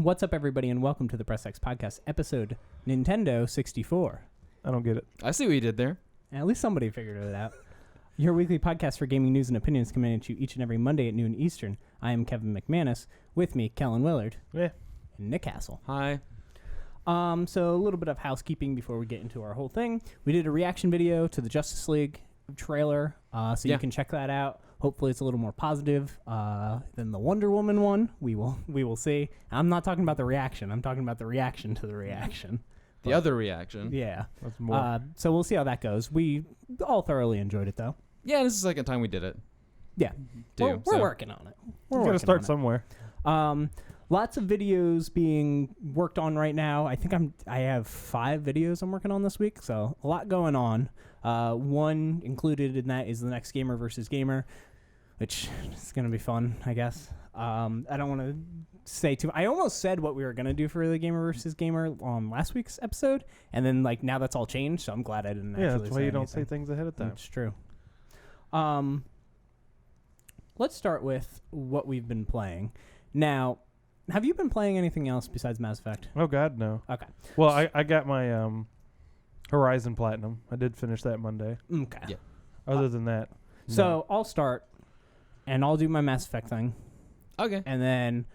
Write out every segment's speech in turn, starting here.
What's up, everybody, and welcome to the Press X Podcast, episode Nintendo 64. I don't get it. I see what you did there. At least somebody figured it out. Your weekly podcast for gaming news and opinions coming at you each and every Monday at noon Eastern. I am Kevin McManus. With me, Kellen Williard. Yeah. And Nick Hassell. Hi. So a little bit of housekeeping before we get into our whole thing. We did a reaction video to the Justice League trailer, so you can check that out. Hopefully it's a little more positive than the Wonder Woman one. We will see. I'm not talking about the reaction. I'm talking about the reaction to the reaction. The other reaction. Yeah. That's more. So we'll see how that goes. We all thoroughly enjoyed it, though. Yeah, this is the second time we did it. Yeah. We're working on it. We're going to start somewhere. Lots of videos being worked on right now. I think I have 5 videos I'm working on this week, so a lot going on. One included in that is the next Gamer versus Gamer, which is going to be fun, I guess. I don't want to say too. I almost said what we were going to do for the Gamer versus Gamer on last week's episode, and then now that's all changed, so I'm glad I didn't actually that's why say you don't anything. say things ahead of time. It's true. Let's start with what we've been playing. Now, have you been playing anything else besides Mass Effect? Oh, God, no. Okay. Well, I got my Horizon Platinum. I did finish that Monday. Okay. Yeah. Other than that. So I'll start, and I'll do my Mass Effect thing, Okay. and then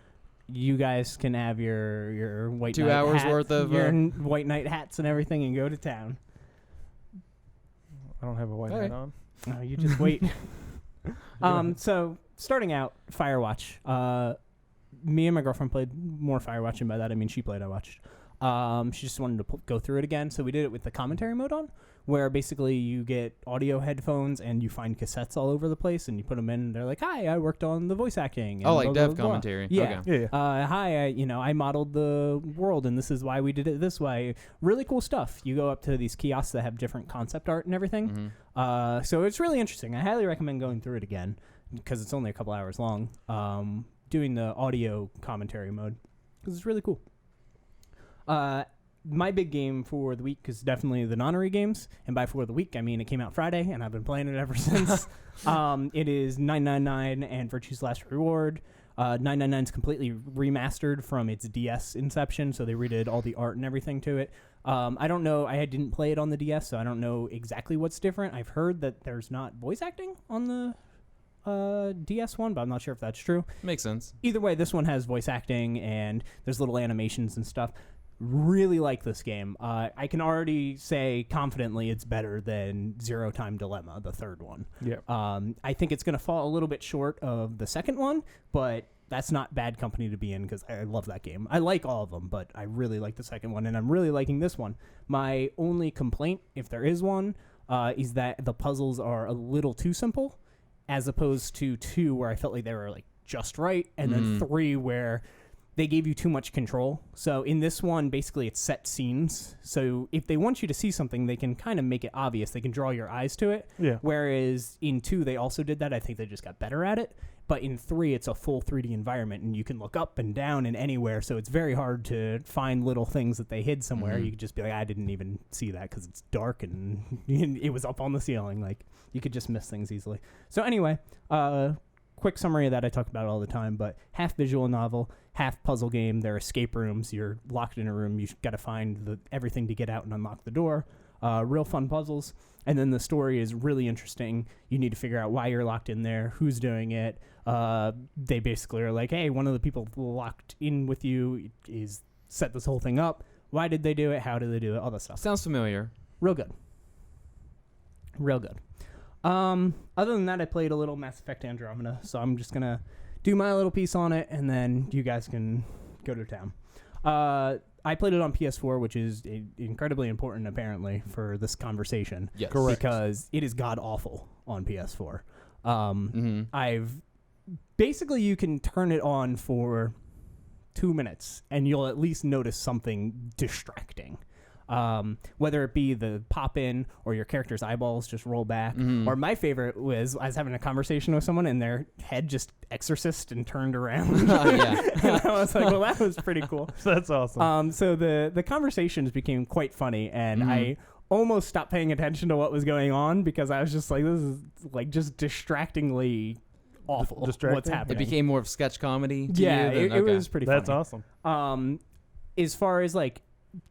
you guys can have your white 2 knight hours hat, worth of your white knight hats and everything, and go to town. I don't have a white hat on. No, you just wait. So starting out, Firewatch. Me and my girlfriend played more Firewatch, and by that I mean she played, I watched. She just wanted to go through it again, so we did it with the commentary mode on, where basically you get audio headphones and you find cassettes all over the place, and you put them in, and they're like, "Hi, I worked on the voice acting." And Oh, like blah, blah, dev blah, blah. commentary. Yeah. Okay. Yeah. Hi, I modeled the world, and this is why we did it this way. Really cool stuff. You go up to these kiosks that have different concept art and everything. Mm-hmm. So it's really interesting. I highly recommend going through it again because it's only a couple hours long. Doing the audio commentary mode because it's really cool. My big game for the week is definitely the Nonary games, and by for the week I mean it came out Friday, and I've been playing it ever since. It is 999 and Virtue's Last Reward. 999 is completely remastered from its DS inception, so they redid all the art and everything to it. I don't know. I didn't play it on the DS, so I don't know exactly what's different. I've heard that there's not voice acting on the DS one, but I'm not sure if that's true. Makes sense. Either way, this one has voice acting and there's little animations and stuff. Really like this game. I can already say confidently it's better than Zero Time Dilemma, the third one. Yeah. I think it's going to fall a little bit short of the second one, but that's not bad company to be in because I love that game. I like all of them, but I really like the second one, and I'm really liking this one. My only complaint, if there is one, is that the puzzles are a little too simple, as opposed to 2 where I felt like they were like just right, and then 3 where they gave you too much control. So in this one, basically it's set scenes. So if they want you to see something, they can kind of make it obvious. They can draw your eyes to it. Yeah. Whereas in 2, they also did that. I think they just got better at it. But in 3, it's a full 3D environment, and you can look up and down and anywhere. So it's very hard to find little things that they hid somewhere. You could just be like, I didn't even see that because it's dark and it was up on the ceiling. Like, you could just miss things easily. So anyway, quick summary of that I talk about all the time, but half visual novel, half puzzle game. There are escape rooms. You're locked in a room. You got to find everything to get out and unlock the door. Real fun puzzles. And then the story is really interesting. You need to figure out why you're locked in there, who's doing it. They basically are like, hey, one of the people locked in with you is set this whole thing up. Why did they do it? How did they do it? All that stuff. Sounds familiar. Real good. Real good. Other than that, I played a little Mass Effect Andromeda, so I'm just going to do my little piece on it, and then you guys can go to town. I played it on PS4, which is incredibly important, apparently, for this conversation. Yes. Correct. Because it is god-awful on PS4. Mm-hmm. Basically, you can turn it on for 2 minutes, and you'll at least notice something distracting. Whether it be the pop-in or your character's eyeballs just roll back. Or my favorite was I was having a conversation with someone and their head just exorcised and turned around. Yeah. And I was like, well, that was pretty cool. That's awesome. So the conversations became quite funny, and I almost stopped paying attention to what was going on because I was just like, this is like just distractingly awful. Distracting? What's happening? It became more of sketch comedy. To yeah, you than, it was pretty. That's funny. awesome. As far as like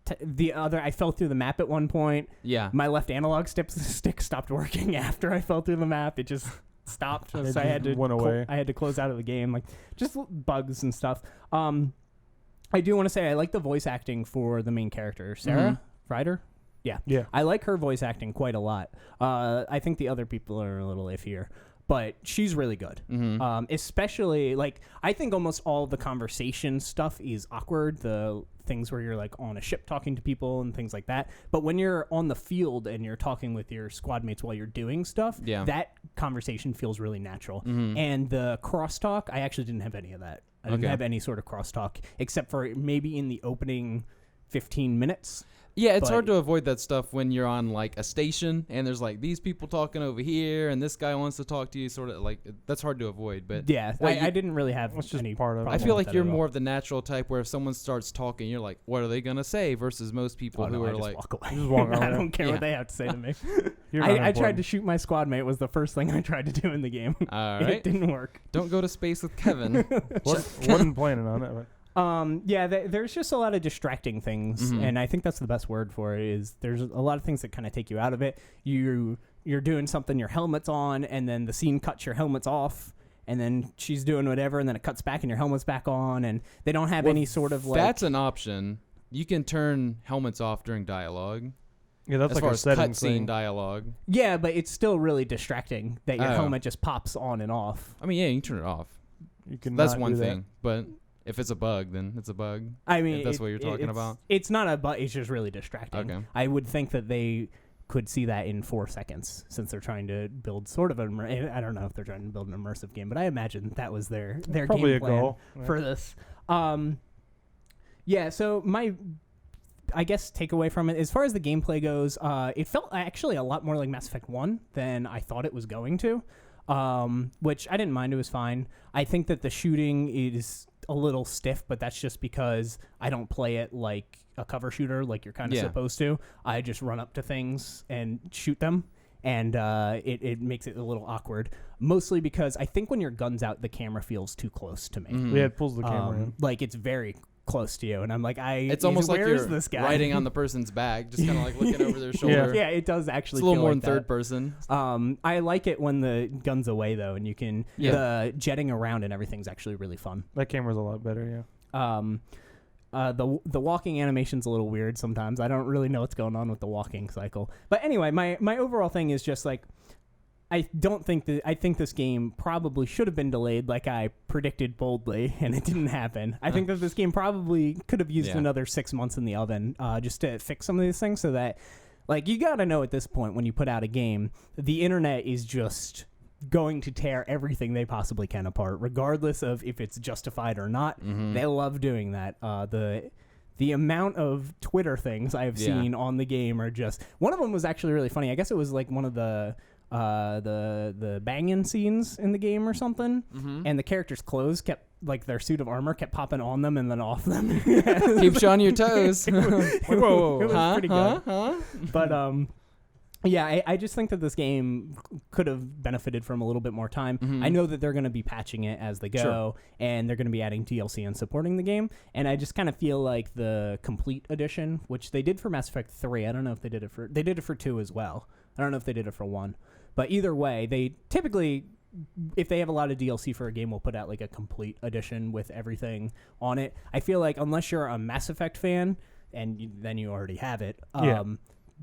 I fell through the map at one point. Yeah. My left analog stick stopped working after I fell through the map. It just stopped, so I had to went away. I had to close out of the game, like just bugs and stuff. I do want to say I like the voice acting for the main character, Sarah Ryder. Yeah. I like her voice acting quite a lot. I think the other people are a little iffier, but she's really good. Especially, like, I think almost all the conversation stuff is awkward. The things where you're, like, on a ship talking to people and things like that. But when you're on the field and you're talking with your squad mates while you're doing stuff, that conversation feels really natural. And the crosstalk, I actually didn't have any of that. I didn't have any sort of crosstalk, except for maybe in the opening 15 minutes. Yeah, it's hard to avoid that stuff when you're on, like, a station and there's, like, these people talking over here and this guy wants to talk to you, sort of, like, that's hard to avoid. But yeah, I didn't really have any part of it. I feel like you're more of the natural type where if someone starts talking, you're like, what are they going to say? Versus most people who are just like... walk away. Just walk I don't care what they have to say to me. I tried to shoot my squad mate was the first thing I tried to do in the game. All right. It didn't work. Don't go to space with Kevin. Wasn't planning on it, but... there's just a lot of distracting things, and I think that's the best word for it. Is there's a lot of things that kind of take you out of it. You're doing something, your helmet's on, and then the scene cuts your helmet's off, and then she's doing whatever, and then it cuts back, and your helmet's back on, and they don't have any sort of like. That's an option. You can turn helmets off during dialogue. Yeah, that's as like far a as setting cutscene dialogue. Yeah, but it's still really distracting that your helmet just pops on and off. I mean, yeah, you can turn it off. You can. That's one thing, but. If it's a bug, then it's a bug. I mean, if that's what you're talking about. It's not a bug. It's just really distracting. Okay. I would think that they could see that in 4 seconds since they're trying to build sort of I don't know if they're trying to build an immersive game, but I imagine that was their probably game a plan goal for this. So my, I guess, takeaway from it, as far as the gameplay goes, it felt actually a lot more like Mass Effect 1 than I thought it was going to, which I didn't mind. It was fine. I think that the shooting is a little stiff, but that's just because I don't play it like a cover shooter like you're kind of supposed to. I just run up to things and shoot them, and it makes it a little awkward, mostly because I think when your gun's out, the camera feels too close to me. Yeah, it pulls the camera in. Like it's very close to you, and I'm like, it's almost like you're this guy? riding on the person's back, just kind of like looking over their shoulder. Yeah, it does actually. It's a little feel more like in third person. I like it when the gun's away though, and you can the jetting around and everything's actually really fun. That camera's a lot better, yeah. The walking animation's a little weird sometimes. I don't really know what's going on with the walking cycle. But anyway, my overall thing is just like, I think this game probably should have been delayed like I predicted boldly, and it didn't happen. I think that this game probably could have used another 6 months in the oven just to fix some of these things, so that, like, you got to know at this point when you put out a game, the internet is just going to tear everything they possibly can apart, regardless of if it's justified or not. They love doing that. The amount of Twitter things I've seen on the game are just... One of them was actually really funny. I guess it was like one of the banging scenes in the game or something, and the characters' clothes kept, like, their suit of armor kept popping on them and then off them. Keeps you on your toes. It was pretty good. But yeah, I just think that this game could have benefited from a little bit more time. I know that they're going to be patching it as they go, and they're going to be adding DLC and supporting the game, and I just kind of feel like the complete edition, which they did for Mass Effect 3, I don't know if they did it for 2 as well. I don't know if they did it for 1. But either way, they typically, if they have a lot of DLC for a game, will put out like a complete edition with everything on it. I feel like unless you're a Mass Effect fan, and then you already have it,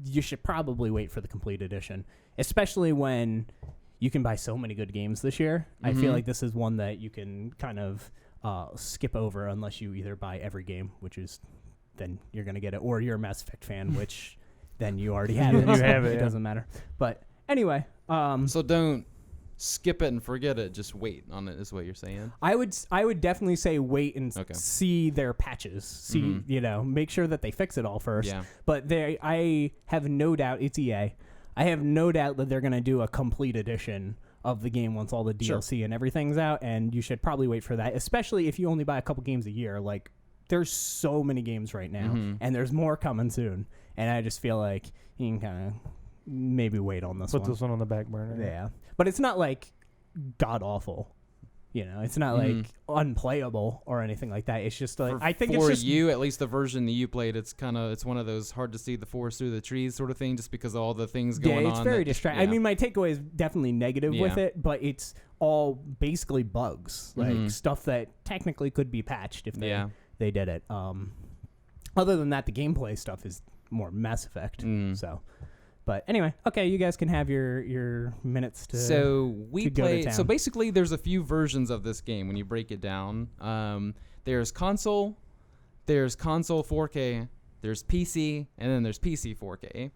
you should probably wait for the complete edition, especially when you can buy so many good games this year. I feel like this is one that you can kind of skip over unless you either buy every game, which is then you're going to get it, or you're a Mass Effect fan, which then you already have it. You have it. It doesn't matter. But anyway. So don't skip it and forget it. Just wait on it is what you're saying. I would definitely say wait and see their patches. See, make sure that they fix it all first. Yeah. But I have no doubt, it's EA. I have no doubt that they're going to do a complete edition of the game once all the DLC and everything's out, and you should probably wait for that, especially if you only buy a couple games a year. Like, there's so many games right now, and there's more coming soon. And I just feel like you can kind of maybe wait on this one. Put this one on the back burner. Yeah. But it's not like god awful. You know, it's not like unplayable or anything like that. It's just like I think for it's just you, at least the version that you played, it's one of those hard to see the forest through the trees sort of thing, just because of all the things going on. Yeah, it's very distracting. I mean, my takeaway is definitely negative with it, but it's all basically bugs, like stuff that technically could be patched if they did it. Other than that, the gameplay stuff is more Mass Effect. So. But anyway, okay, you guys can have your minutes to. So we play. So town. basically, there's a few versions of this game when you break it down. There's console 4K, there's PC, and then there's PC 4K.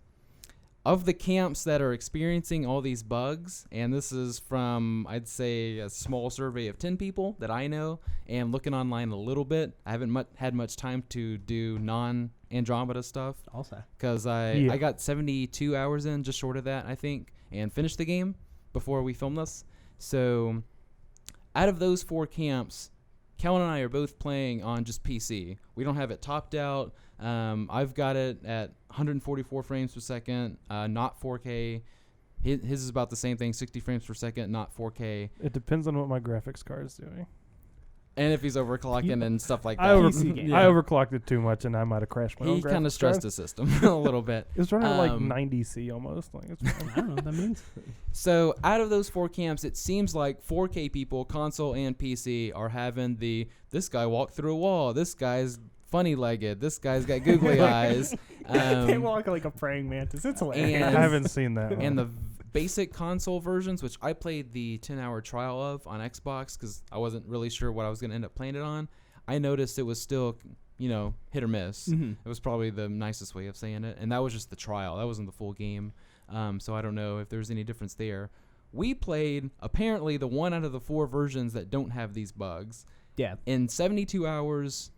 Of the camps that are experiencing all these bugs, and this is from, I'd say, a small survey of 10 people that I know, and looking online a little bit, I haven't had much time to do non-Andromeda stuff. Also. Because I got 72 hours in, just short of that, I think, and finished the game before we filmed this. So out of those 4 camps, Kellen and I are both playing on just PC. We don't have it topped out. I've got it at 144 frames per second, not 4K. His is about the same thing, 60 frames per second, not 4K. It depends on what my graphics card is doing. And if he's overclocking and stuff like that. I overclocked it too much, and I might have crashed my own graphics card. He kind of stressed the system a little bit. It was running at like 90C almost. Like, it's I don't know what that means. So out of those 4 camps, it seems like 4K people, console and PC, are having this guy walked through a wall, this guy's funny-legged, this guy's got googly eyes. They walk like a praying mantis. It's hilarious. I haven't seen that one. And the basic console versions, which I played the 10-hour trial of on Xbox because I wasn't really sure what I was going to end up playing it on, I noticed it was still, hit or miss. It was probably the nicest way of saying it. And that was just the trial. That wasn't the full game. So I don't know if there's any difference there. We played, apparently, the 1 out of the 4 versions that don't have these bugs. Yeah. In 72 hours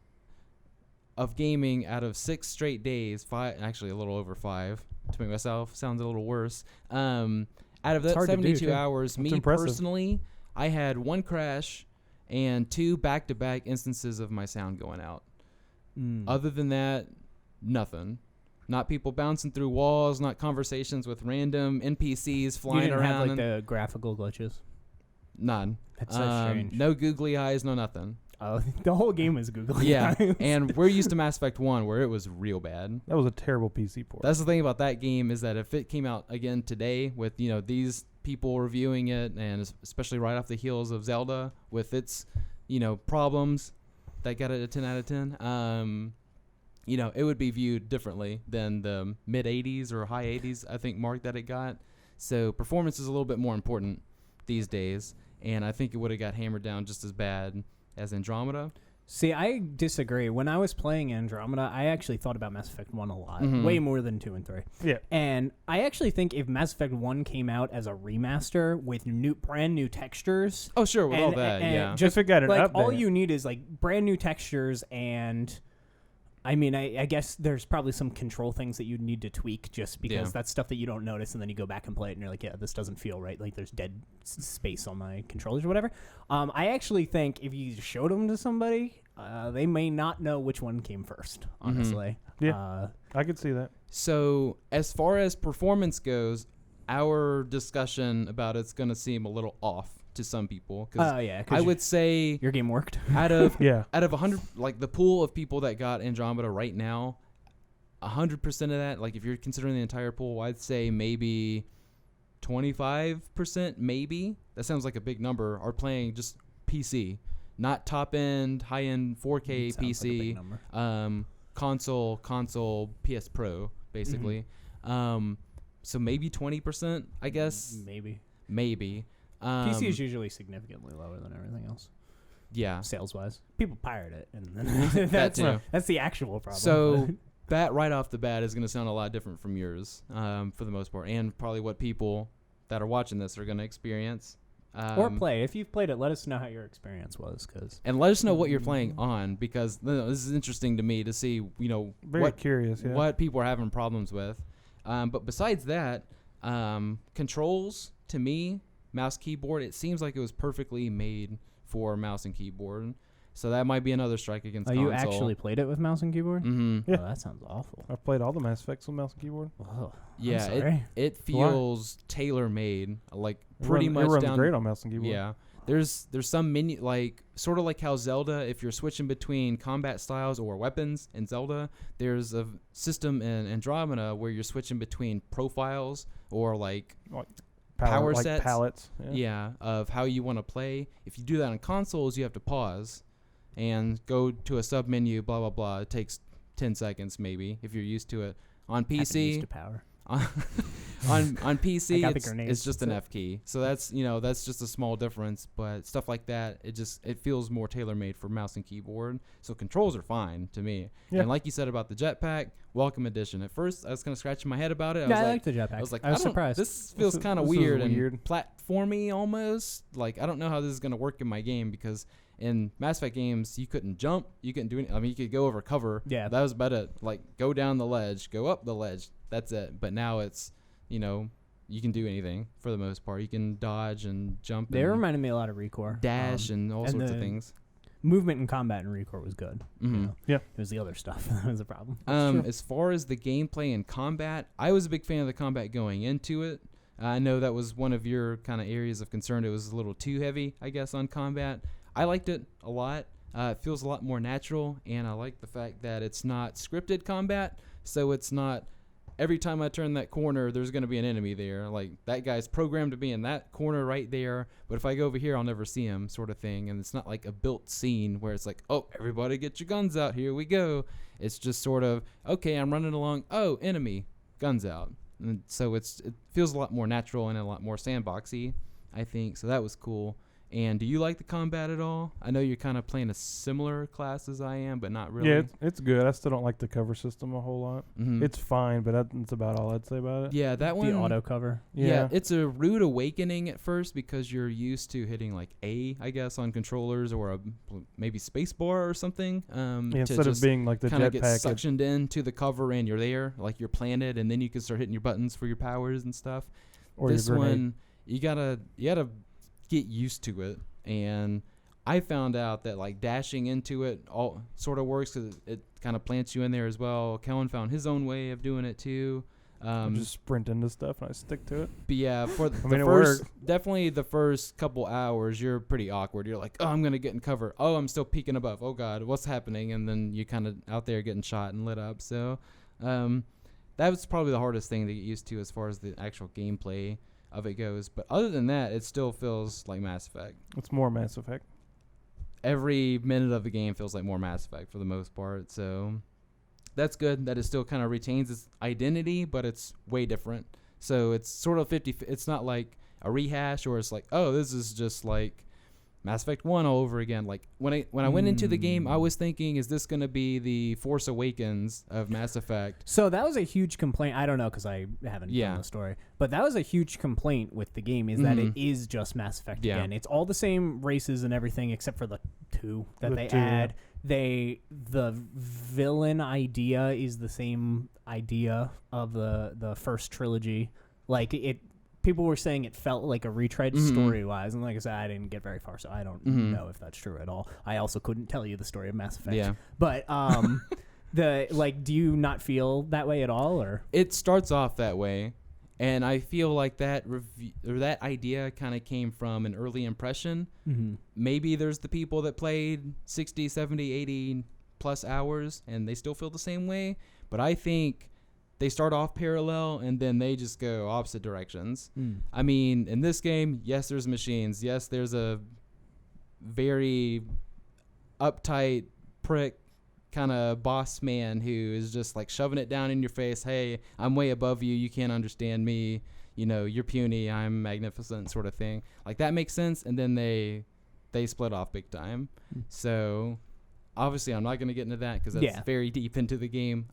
of gaming out of 6 straight days, 5, actually a little over 5 to make myself sound a little worse. Out of that 72 hours, That's me impressive. personally, I had 1 crash and 2 back-to-back instances of my sound going out. Other than that, nothing. Not people bouncing through walls, not conversations with random NPCs flying you didn't around. have the graphical glitches. None. That's so strange. No googly eyes, no nothing. The whole game was googly Yeah, eyes. and we're used to Mass Effect 1 where it was real bad. That was a terrible PC port. That's the thing about that game is that if it came out again today with, these people reviewing it, and especially right off the heels of Zelda with its, problems that got it a 10 out of 10, it would be viewed differently than the mid 80s or high 80s, I think, mark that it got. So performance is a little bit more important these days, and I think it would have got hammered down just as bad as Andromeda. See, I disagree. When I was playing Andromeda, I actually thought about Mass Effect 1 a lot, way more than 2 and 3. Yeah. And I actually think if Mass Effect 1 came out as a remaster with brand new textures. Oh, sure, with all that, yeah. Just if it got an update. all you need is brand new textures and... I mean, I guess there's probably some control things that you need to tweak just because that's stuff that you don't notice, and then you go back and play it, and you're like, yeah, this doesn't feel right. Like, there's dead space on my controllers or whatever. I actually think if you showed them to somebody, they may not know which one came first, honestly. Yeah, I could see that. So, as far as performance goes, our discussion about it's going to seem a little off to some people. I would say your game worked. out of 100, like the pool of people that got Andromeda right now, 100% of that, like if you're considering the entire pool, I'd say maybe 25%, maybe. That sounds like a big number. Are playing just PC, not top end, high end 4K PC, like console, PS Pro, basically. So maybe 20%, I guess. Maybe. PC is usually significantly lower than everything else. Yeah. Sales-wise. People pirate it, and then that's the actual problem. So that right off the bat is going to sound a lot different from yours for the most part, and probably what people that are watching this are going to experience. Or play. If you've played it, let us know how your experience was. And let us know what you're playing on, because this is interesting to me to see, curious, what people are having problems with. But besides that, controls, to me, mouse keyboard, it seems like it was perfectly made for mouse and keyboard. So that might be another strike against console. You actually played it with mouse and keyboard? Mm-hmm. Yeah. Oh, that sounds awful. I've played all the Mass Effects with mouse and keyboard. Oh, yeah, it feels tailor-made, like pretty much it runs down. great on mouse and keyboard. Yeah, there's some menu, like sort of like how Zelda, if you're switching between combat styles or weapons in Zelda, there's a system in Andromeda where you're switching between profiles or like power like sets. palettes. Yeah, of how you want to play. If you do that on consoles, you have to pause and go to a sub menu, blah blah blah. It takes 10 seconds maybe if you're used to it. On PC, Used to power. on PC, it's just an it. F key. So that's just a small difference, but stuff like that, it feels more tailor made for mouse and keyboard. So controls are fine to me. Yeah. And like you said about the jetpack, welcome addition. At first, I was kind of scratching my head about it. I like the jetpack. I was like, I was surprised. This feels kind of this is weird weird. and platformy almost. Like I don't know how this is gonna work in my game because in Mass Effect games, you couldn't jump, you couldn't do anything. I mean, you could go over cover. Yeah. That was about it. Like, go down the ledge, go up the ledge. That's it. But now it's, you can do anything for the most part. You can dodge and jump. They and reminded me a lot of Recore. dash and all sorts of things. Movement and combat in Recore was good. Mm-hmm. Yeah. It was the other stuff that was a problem. As far as the gameplay and combat, I was a big fan of the combat going into it. I know that was one of your kind of areas of concern. It was a little too heavy, I guess, on combat. I liked it a lot. It feels a lot more natural, and I like the fact that it's not scripted combat, so it's not every time I turn that corner, there's going to be an enemy there. Like, that guy's programmed to be in that corner right there, but if I go over here, I'll never see him, sort of thing. And it's not like a built scene where it's like, oh, everybody get your guns out, here we go. It's just sort of, okay, I'm running along, oh, enemy, guns out. And so it feels a lot more natural and a lot more sandboxy, I think. So that was cool. And do you like the combat at all? I know you're kind of playing a similar class as I am, but not really. Yeah, it's good. I still don't like the cover system a whole lot. Mm-hmm. It's fine, but that's about all I'd say about it. Yeah, that one. The auto cover. Yeah, it's a rude awakening at first because you're used to hitting like A, I guess, on controllers or maybe space bar or something. Instead of being like the kind of get jetpack. suctioned into the cover and you're there, like you're planted, and then you can start hitting your buttons for your powers and stuff. Or this your grenade. one, you gotta get used to it, and I found out that like dashing into it all sort of works because it kind of plants you in there as well. Kellen found his own way of doing it too. I just sprint into stuff and I stick to it. But yeah, for definitely the first couple hours, you're pretty awkward. You're like, oh, I'm gonna get in cover. Oh, I'm still peeking above. Oh God, what's happening? And then you kind of out there getting shot and lit up. So that was probably the hardest thing to get used to as far as the actual gameplay of it goes. But other than that, it still feels like Mass Effect. It's more Mass Effect. Every minute of the game feels like more Mass Effect for the most part. So that's good that it still kind of retains its identity, but it's way different. So it's sort of 50. It's not like a rehash, or it's like, oh, this is just like Mass Effect 1 all over again. Like when I went into the game, I was thinking, is this going to be the Force Awakens of Mass Effect? So that was a huge complaint. I don't know because I haven't done the story, but that was a huge complaint with the game is that it is just Mass Effect again. It's all the same races and everything except for the two that they add. The villain idea is the same idea of the first trilogy. Like people were saying it felt like a retread story-wise, and like I said, I didn't get very far, so I don't know if that's true at all. I also couldn't tell you the story of Mass Effect. Yeah. But do you not feel that way at all, or? It starts off that way, and I feel like that idea kind of came from an early impression. Mm-hmm. Maybe there's the people that played 60, 70, 80 plus hours, and they still feel the same way, but I think they start off parallel, and then they just go opposite directions. I mean, in this game, yes, there's machines. Yes, there's a very uptight prick kind of boss man who is just like shoving it down in your face. Hey, I'm way above you. You can't understand me. You know, you're puny. I'm magnificent, sort of thing. Like, that makes sense. And then they split off big time. So obviously, I'm not going to get into that because that's very deep into the game.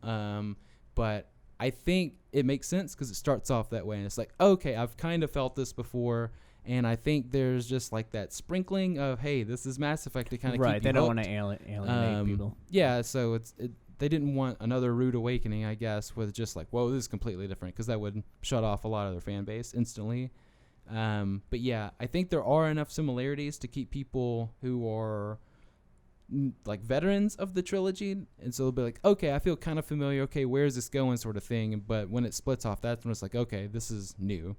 But I think it makes sense because it starts off that way, and it's like, okay, I've kind of felt this before, and I think there's just like that sprinkling of, hey, this is Mass Effect to kind of keep you hooked. They don't want to alienate people. Yeah, so they didn't want another rude awakening, I guess, with just like, whoa, this is completely different, because that would shut off a lot of their fan base instantly. But yeah, I think there are enough similarities to keep people who are like veterans of the trilogy, and so they'll be like, okay, I feel kind of familiar, okay, where's this going, sort of thing. But when it splits off, that's when it's like, okay, this is new.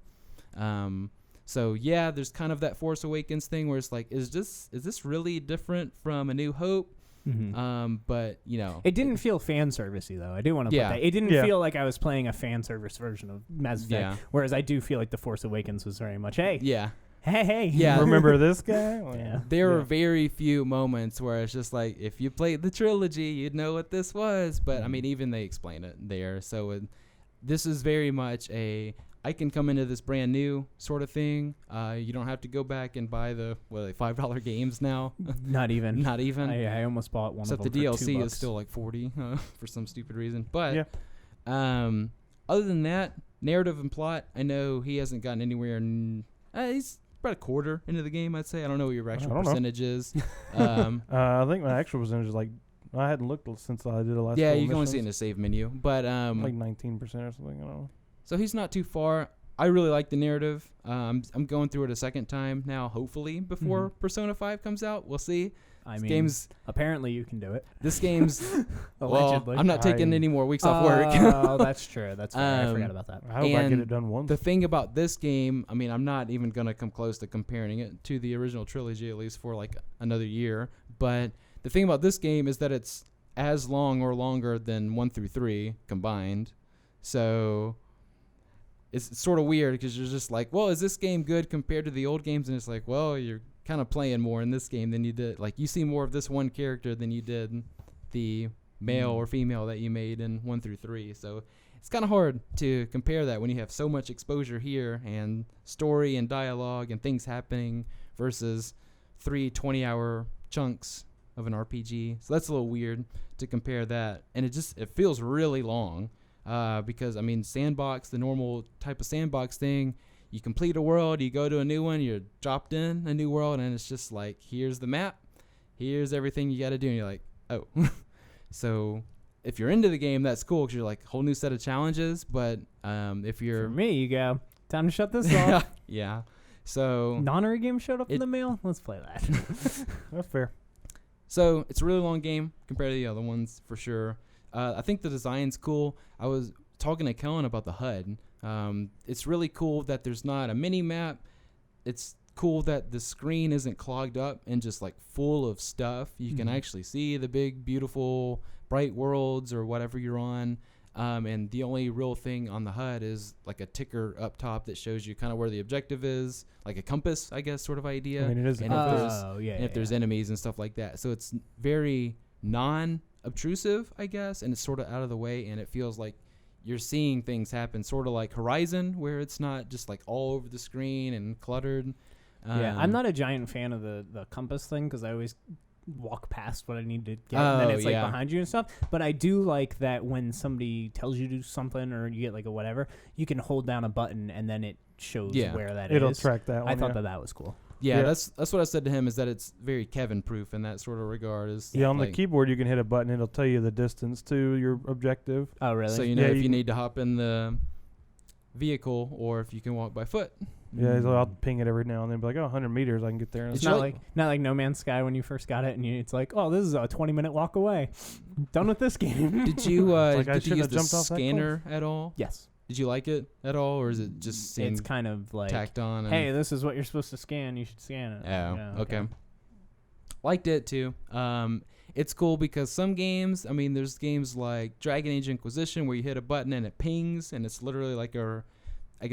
So yeah, there's kind of that Force Awakens thing where it's like, is this really different from A New Hope? But it didn't feel fan servicey though. I do want to put that. It didn't feel like I was playing a fan service version of Mass Effect. Whereas I do feel like the Force Awakens was very much, hey, yeah. Remember this guy? There are very few moments where it's just like, if you played the trilogy, you'd know what this was. But I mean, even they explain it there. So this is very much I can come into this brand new sort of thing. You don't have to go back and buy the $5 games now. Not even. I almost bought one except of them. Except the for DLC is still like $40 for some stupid reason. But yeah. Other than that, narrative and plot, I know he hasn't gotten anywhere. He's about a quarter into the game, I'd say. I don't know what your actual percentage is. I think my actual percentage is like, I hadn't looked since I did the last. Yeah, you can only see it in the save menu, but like 19% or something. I don't know. So he's not too far. I really like the narrative. I'm going through it a second time now, hopefully, before Persona 5 comes out. We'll see. Apparently you can do it. This game's allegedly. Well, I'm not taking any more weeks off work. Oh, that's true. That's fair. I forgot about that. I hope I get it done once. The thing about this game, I mean, I'm not even going to come close to comparing it to the original trilogy, at least for like another year. But the thing about this game is that it's as long or longer than 1 through 3 combined. So it's sort of weird because you're just like, well, is this game good compared to the old games? And it's like, well, you're kind of playing more in this game than you did. Like, you see more of this one character than you did the male or female that you made in 1 through 3. So it's kind of hard to compare that when you have so much exposure here and story and dialogue and things happening versus 3 20-hour chunks of an RPG. So that's a little weird to compare that. And it feels really long. Because, I mean, sandbox, the normal type of sandbox thing, you complete a world, you go to a new one, you're dropped in a new world, and it's just like, here's the map, here's everything you got to do, and you're like, oh. So if you're into the game, that's cool because you're like, whole new set of challenges, but if you're... For me, you go, time to shut this off. Yeah. So... Non-Ori game showed up in the mail? Let's play that. That's fair. So it's a really long game compared to the other ones, for sure. I think the design's cool. I was talking to Kellen about the HUD. It's really cool that there's not a mini map. It's cool that the screen isn't clogged up and just like full of stuff. You can actually see the big, beautiful, bright worlds or whatever you're on. And the only real thing on the HUD is like a ticker up top that shows you kind of where the objective is, like a compass, I guess, sort of idea. I mean, it is. And if there's enemies and stuff like that. So it's very non-obtrusive, I guess, and it's sort of out of the way, and it feels like you're seeing things happen, sort of like Horizon, where it's not just like all over the screen and cluttered. I'm not a giant fan of the compass thing because I always walk past what I need to get, and then it's like behind you and stuff. But I do like that when somebody tells you to do something or you get like a whatever, you can hold down a button and then it shows where that It'll is. track that one. I thought that was cool. Yeah, that's what I said to him, is that it's very Kevin-proof in that sort of regard. On the keyboard, you can hit a button. It'll tell you the distance to your objective. Oh, really? So you know if you need to hop in the vehicle or if you can walk by foot. Yeah, so I'll ping it every now and then. Be like, 100 meters, I can get there. It's not like No Man's Sky when you first got it, and it's like, oh, this is a 20-minute walk away. Done with this game. Did you use the scanner at all? Yes. Did you like it at all, or is it just it's kind of like tacked on? Hey, this is what you're supposed to scan. You should scan it. Oh, okay. Liked it too. It's cool because some games, I mean, there's games like Dragon Age Inquisition where you hit a button and it pings, and it's literally like a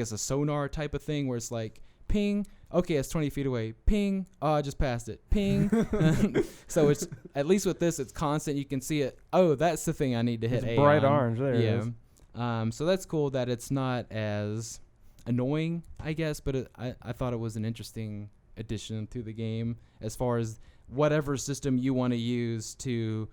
sonar type of thing where it's like ping. Okay, it's 20 feet away. Ping. Oh, I just passed it. Ping. So it's at least with this, it's constant. You can see it. Oh, that's the thing I need to hit. It's bright orange. There it is. So that's cool that it's not as annoying, I guess, but I thought it was an interesting addition to the game as far as whatever system you want to use to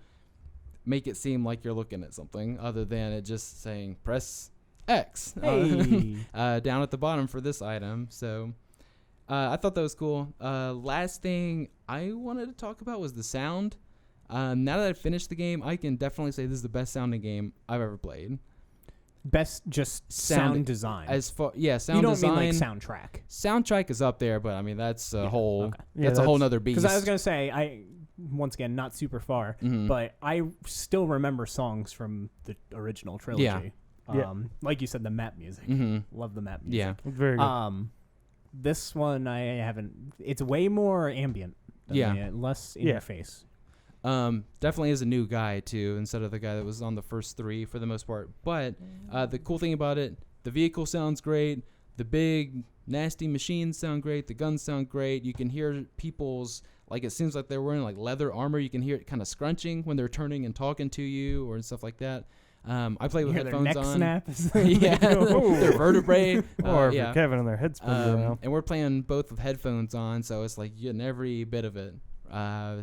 make it seem like you're looking at something other than it just saying press X down at the bottom for this item. So I thought that was cool. Last thing I wanted to talk about was the sound. Now that I've finished the game, I can definitely say this is the best sounding game I've ever played. Best just sound design. As far sound design. You don't mean like soundtrack. Soundtrack is up there, but I mean that's a whole that's a whole nother beast. Because I was gonna say I once again not super far, but I still remember songs from the original trilogy. Like you said, the map music. Love the map music. Yeah, very good. This one I haven't. It's way more ambient. Less interface. Definitely is a new guy too, instead of the guy that was on the first 3 for the most part. But the cool thing about it, the vehicle sounds great. The big nasty machines sound great. The guns sound great. You can hear people's, like, it seems like they're wearing like leather armor. You can hear it kind of scrunching when they're turning and talking to you or stuff like that. I play with headphones on. Snap. Yeah, their vertebrae. Or for Kevin and their head spins around. And we're playing both with headphones on, so it's like you're getting every bit of it.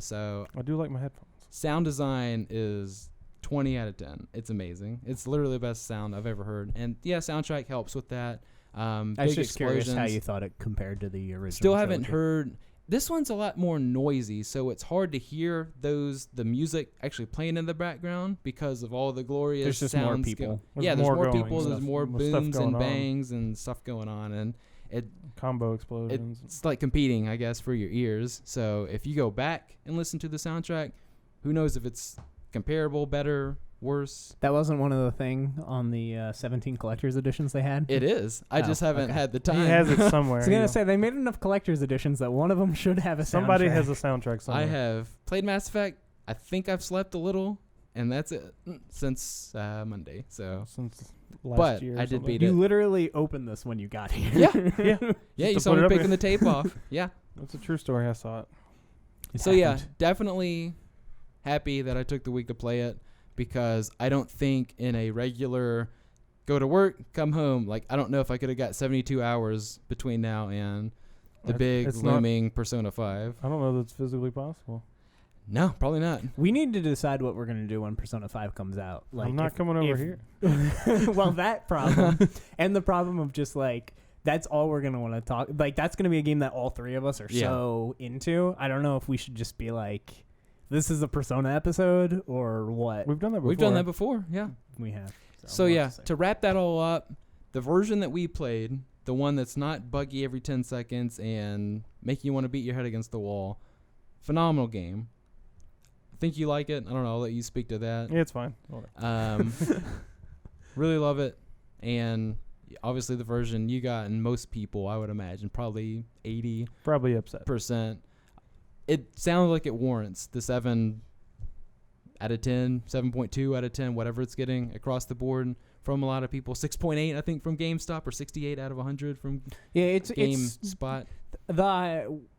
So I do like my headphones. Sound design is 20 out of 10. It's amazing. It's literally the best sound I've ever heard. And yeah, soundtrack helps with that. I was just curious how you thought it compared to the original. Still haven't heard. This one's a lot more noisy, so it's hard to hear the music actually playing in the background because of all the glorious there's just sounds. More people. There's more people. Stuff, there's more booms and bangs and stuff going on, and combo explosions. It's like competing, I guess, for your ears. So if you go back and listen to the soundtrack, who knows if it's comparable, better, worse. That wasn't one of the thing on the 17 collector's editions they had? It is. I just haven't had the time. He has it somewhere. I was going to say, they made enough collector's editions that one of them should have a soundtrack. Somebody has a soundtrack somewhere. I have played Mass Effect. I think I've slept a little, and that's it since Monday. So since last year. I did beat it. You literally opened this when you got here. Yeah, you saw me picking the tape off. Yeah. That's a true story. I saw it. So yeah, definitely happy that I took the week to play it, because I don't think in a regular go to work, come home, like I don't know if I could have got 72 hours between now and the big looming Persona 5. I don't know that it's physically possible. No, probably not. We need to decide what we're going to do when Persona 5 comes out. Like, I'm not coming over here. Well, that problem and the problem of just like that's all we're going to want to talk. Like that's going to be a game that all three of us are so into. I don't know if we should just be like, this is a Persona episode or what. We've done that before. We've done that before, yeah. We have. So yeah, to wrap that all up, the version that we played, the one that's not buggy every 10 seconds and making you want to beat your head against the wall, phenomenal game. I think you like it. I don't know. I'll let you speak to that. Yeah, it's fine. Really love it. And obviously the version you got, and most people, I would imagine, probably 80%. Probably upset. It sounds like it warrants the 7 out of 10, 7.2 out of 10, whatever it's getting across the board from a lot of people. 6.8, I think, from GameStop, or 68 out of 100 from GameSpot.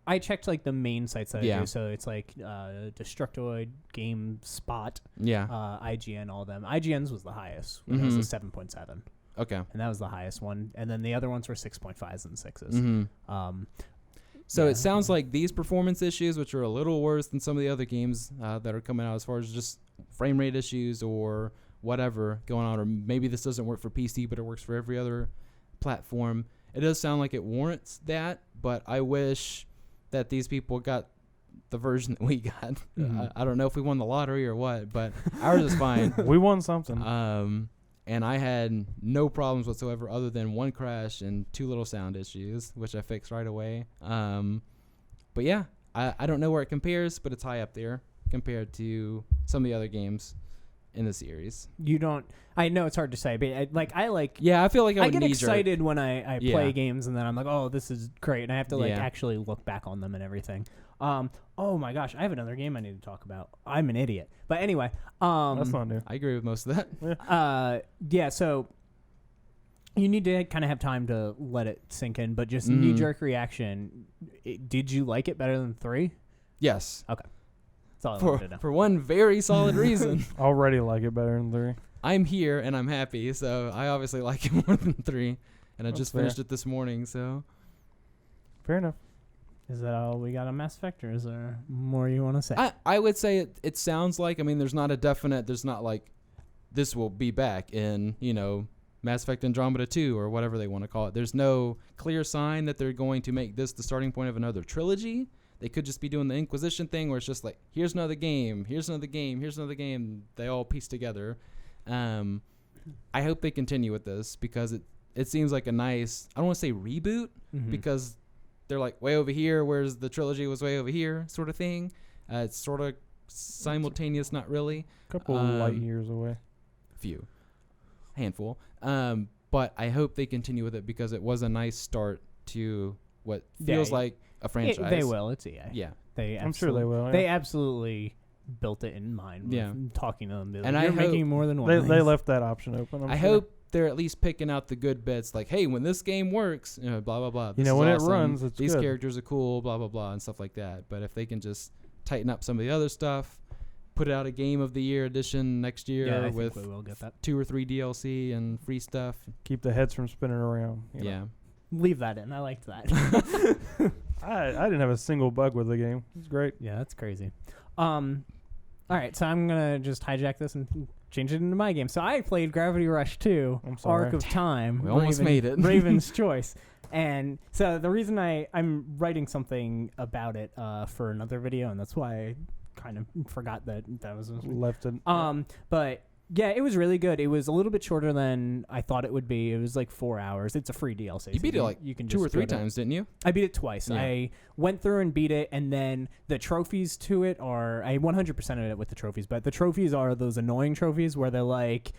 I checked like the main sites that I do, so it's like Destructoid, GameSpot, IGN, all of them. IGN's was the highest. It was a 7.7. Okay. And that was the highest one. And then the other ones were 6.5s and 6s. Mm-hmm. So it sounds like these performance issues, which are a little worse than some of the other games that are coming out as far as just frame rate issues or whatever going on, or maybe this doesn't work for PC, but it works for every other platform. It does sound like it warrants that, but I wish that these people got the version that we got. I don't know if we won the lottery or what, but ours is fine. We won something. And I had no problems whatsoever other than one crash and 2 little sound issues, which I fixed right away. But yeah, I don't know where it compares, but it's high up there compared to some of the other games in the series. You don't... I know it's hard to say, but Yeah, I feel like I get excited when I play games, and then I'm like, oh, this is great, and I have to actually look back on them and everything. Oh my gosh, I have another game I need to talk about. I'm an idiot. But anyway. That's not new. I agree with most of that. So you need to kind of have time to let it sink in, but just knee-jerk reaction. Did you like it better than 3? Yes. Okay. That's all I wanted to know. For one very solid reason. Already like it better than 3. I'm here and I'm happy, so I obviously like it more than 3. And I just finished it this morning, so. Fair enough. Is that all we got on Mass Effect, or is there more you want to say? I would say it sounds like, I mean, there's not like, this will be back in, Mass Effect Andromeda 2 or whatever they want to call it. There's no clear sign that they're going to make this the starting point of another trilogy. They could just be doing the Inquisition thing where it's just like, here's another game, here's another game, here's another game. They all piece together. I hope they continue with this because it seems like a nice, I don't want to say reboot, because they're like way over here, whereas the trilogy was way over here, sort of thing. It's sort of simultaneous, not really. Couple light years away. Handful. But I hope they continue with it because it was a nice start to what feels Yeah, like a franchise. They will. It's EA. Yeah. I'm sure they will. They Yeah. absolutely built it in mind. With Yeah. talking to them. Like, And you're I making hope more than one. They left that option open. I hope they're at least picking out the good bits, like, hey, when this game works, blah blah blah. You know, when it runs, it's these good. characters are cool, blah blah blah, and stuff like that. But if they can just tighten up some of the other stuff, put out a Game of the Year edition next year I with think we will get that. 2 or 3 DLC and free stuff. Keep the heads from spinning around. You know. Yeah. Leave that in. I liked that. I didn't have a single bug with the game. It's great. Yeah, that's crazy. All right, so I'm gonna just hijack this and change it into my game. So I played Gravity Rush 2, I'm sorry. Arc of Time. We almost made it. Raven's Choice. And so the reason I'm writing something about it for another video, and that's why I kind of forgot that was Left it. But yeah, it was really good. It was a little bit shorter than I thought it would be. It was like 4 hours. It's a free DLC. You beat it like you can 2 or just 3 go to- times, didn't you? I beat it twice. Yeah. I went through and beat it, and then the trophies to it are I 100%ed it with the trophies, but the trophies are those annoying trophies where they're like,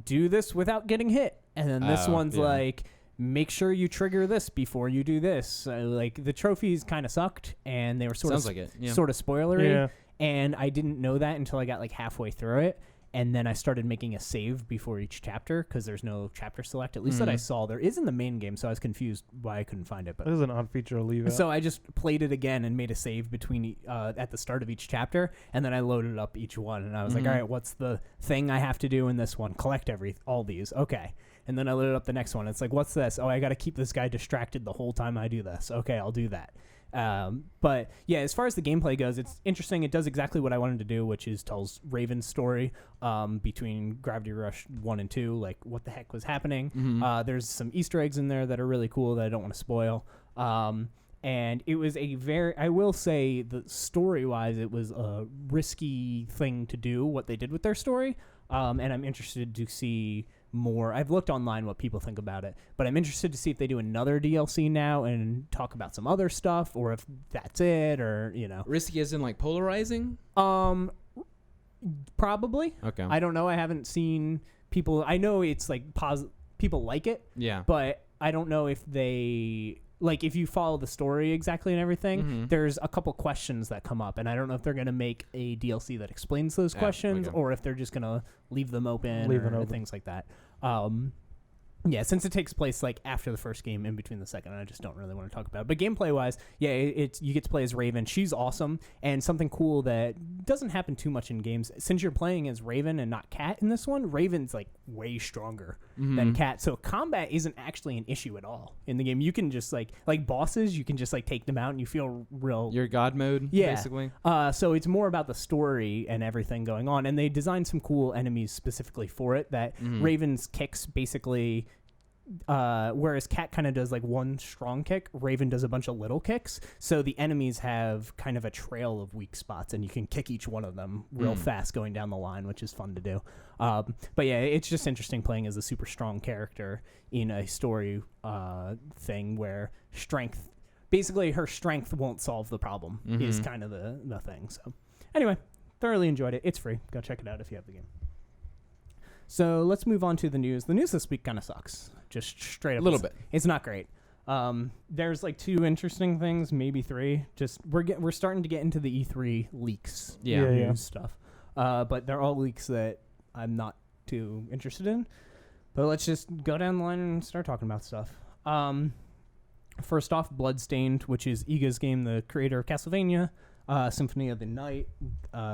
do this without getting hit, and then this one's yeah. like, make sure you trigger this before you do this. Like the trophies kind of sucked, and they were Sounds like it. Yeah. sort of spoilery, Yeah. and I didn't know that until I got like halfway through it. And then I started making a save before each chapter because there's no chapter select, at least that I saw. There is in the main game, so I was confused why I couldn't find it. But This is an odd feature to leave out. so I just played it again and made a save between at the start of each chapter, and then I loaded up each one, and I was like, all right, what's the thing I have to do in this one? Collect all these, okay. And then I loaded up the next one. It's like, what's this? Oh, I got to keep this guy distracted the whole time I do this. Okay, I'll do that. But yeah, as far as the gameplay goes, it's interesting. It does exactly what I wanted to do, which is tells Raven's story between Gravity Rush 1 and 2, like what the heck was happening. There's some Easter eggs in there that are really cool that I don't want to spoil. And it was I will say that story-wise, it was a risky thing to do, what they did with their story. And I'm interested to see more. I've looked online what people think about it, but I'm interested to see if they do another DLC now and talk about some other stuff, or if that's it, or Risky as in like polarizing? Probably. Okay. I don't know. I haven't seen people. I know it's like people like it, Yeah. but I don't know if they like if you follow the story exactly and everything. There's a couple questions that come up, and I don't know if they're gonna make a DLC that explains those questions, okay. or if they're just gonna leave them open, Leave it or open. things like that. Yeah, since it takes place like after the first game, in between the second, I just don't really want to talk about it. But gameplay wise, yeah, it's you get to play as Raven. She's awesome, and something cool that doesn't happen too much in games. Since you're playing as Raven and not Cat in this one, Raven's like way stronger than Cat, so combat isn't actually an issue at all in the game. You can just like bosses, you can just like take them out, and you feel real. Your god mode, Yeah. basically. So it's more about the story and everything going on, and they designed some cool enemies specifically for it. That Raven's kicks basically, whereas Cat kind of does like one strong kick, Raven does a bunch of little kicks. So the enemies have kind of a trail of weak spots, and you can kick each one of them real fast going down the line, which is fun to do. But yeah, it's just interesting playing as a super strong character in a story thing where strength. Basically, her strength won't solve the problem, is kind of the thing. So, anyway, thoroughly enjoyed it. It's free. Go check it out if you have the game. So, let's move on to the news. The news this week kind of sucks. Just straight up. A little bit. It's not great. There's like 2 interesting things, maybe 3. Just we're starting to get into the E3 leaks, Yeah. news stuff. But they're all leaks that I'm not too interested in. But let's just go down the line and start talking about stuff. First off, Bloodstained, which is Iga's game, the creator of Castlevania, Symphony of the Night.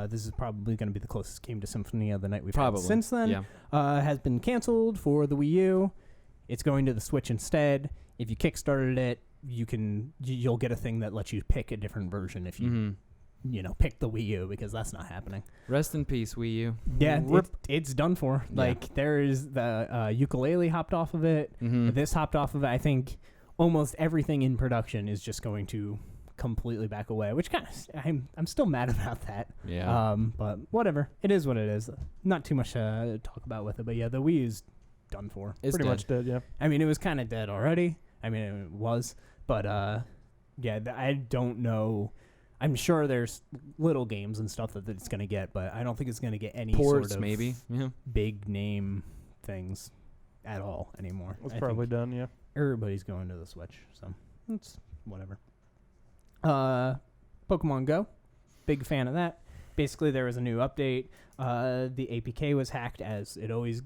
This is probably going to be the closest game to Symphony of the Night we've had since then. Yeah. Has been canceled for the Wii U. It's going to the Switch instead. If you kickstarted it, you'll get a thing that lets you pick a different version if you pick the Wii U, because that's not happening. Rest in peace, Wii U. Yeah, it's done for. Yeah. Like there is the YooKa Laylee hopped off of it. This hopped off of it. I think almost everything in production is just going to completely back away, which kind of I'm still mad about that. Yeah. But whatever, it is what it is. Not too much to talk about with it, but yeah, the Wii U's done for. It's Pretty dead. much dead, yeah. I mean, it was kind of dead already. I mean, it was, but yeah, I don't know. I'm sure there's little games and stuff that it's going to get, but I don't think it's going to get any Ports, sort of maybe. Yeah. big name things at all anymore. It's I probably think done, yeah. everybody's going to the Switch, so it's whatever. Pokemon Go, big fan of that. Basically, there was a new update. The APK was hacked, as it always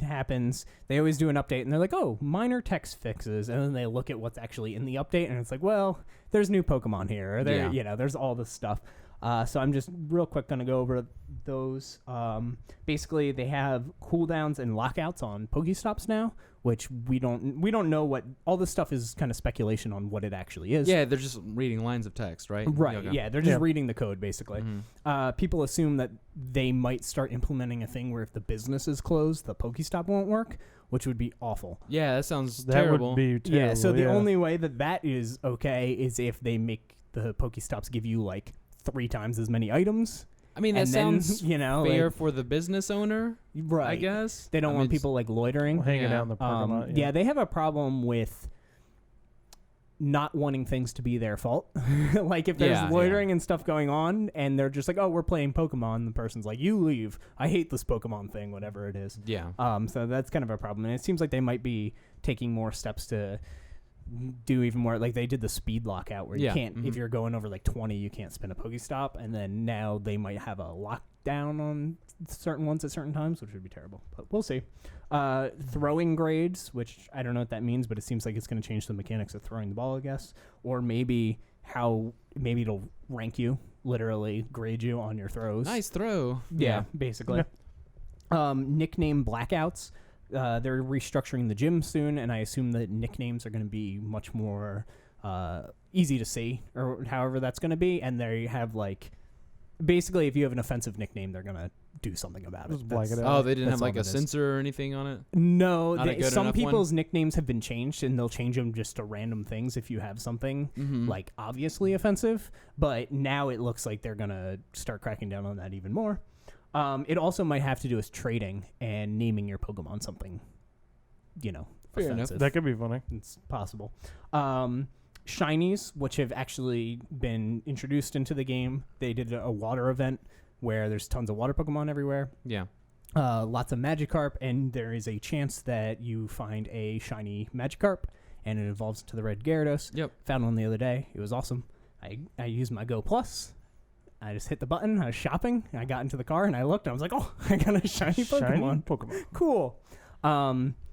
happens. They always do an update, and they're like, oh, minor text fixes, and then they look at what's actually in the update, and it's like, well, there's new Pokemon here, or there, there's all this stuff. So I'm just real quick going to go over those. Basically, they have cooldowns and lockouts on Pokestops now, which we don't know what all this stuff is. Kind of speculation on what it actually is. Yeah, they're just reading lines of text, right? Right. Okay. Yeah, they're just reading the code basically. Mm-hmm. People assume that they might start implementing a thing where if the business is closed, the Pokestop won't work, which would be awful. Yeah, that sounds That terrible. would be terrible. Yeah. So the only way that is okay is if they make the Pokestops give you like 3 times as many items. I mean, that sounds fair like, for the business owner, right? I guess They don't want people like loitering, hanging out in the parking lot. Yeah, they have a problem with not wanting things to be their fault. Like if there's loitering and stuff going on, and they're just like, "Oh, we're playing Pokemon," the person's like, "You leave. I hate this Pokemon thing, whatever it is." Yeah. So that's kind of a problem, and it seems like they might be taking more steps to do even more. Like they did the speed lockout where you can't, if you're going over like 20, you can't spin a Pokestop, and then now they might have a lockdown on certain ones at certain times, which would be terrible, but we'll see. Throwing grades, which I don't know what that means, but it seems like it's going to change the mechanics of throwing the ball, I guess, or maybe it'll rank you, literally grade you on your throws. Nice throw. Yeah, basically. Nickname blackouts. They're restructuring the gym soon, and I assume that nicknames are going to be much more easy to see, or however that's going to be. And they have like, basically, if you have an offensive nickname, they're going to do something about it. Oh, they didn't have like a censor or anything on it? No, some people's nicknames have been changed, and they'll change them just to random things if you have something like obviously offensive. But now it looks like they're going to start cracking down on that even more. It also might have to do with trading and naming your Pokemon something, Fair enough. That could be funny. It's possible. Shinies, which have actually been introduced into the game. They did a water event where there's tons of water Pokemon everywhere. Yeah. Lots of Magikarp, and there is a chance that you find a shiny Magikarp, and it evolves into the red Gyarados. Yep. Found one the other day. It was awesome. I used my Go Plus. I just hit the button. I was shopping. I got into the car and I looked. And I was like, "Oh, I got a shiny Pokemon! Cool."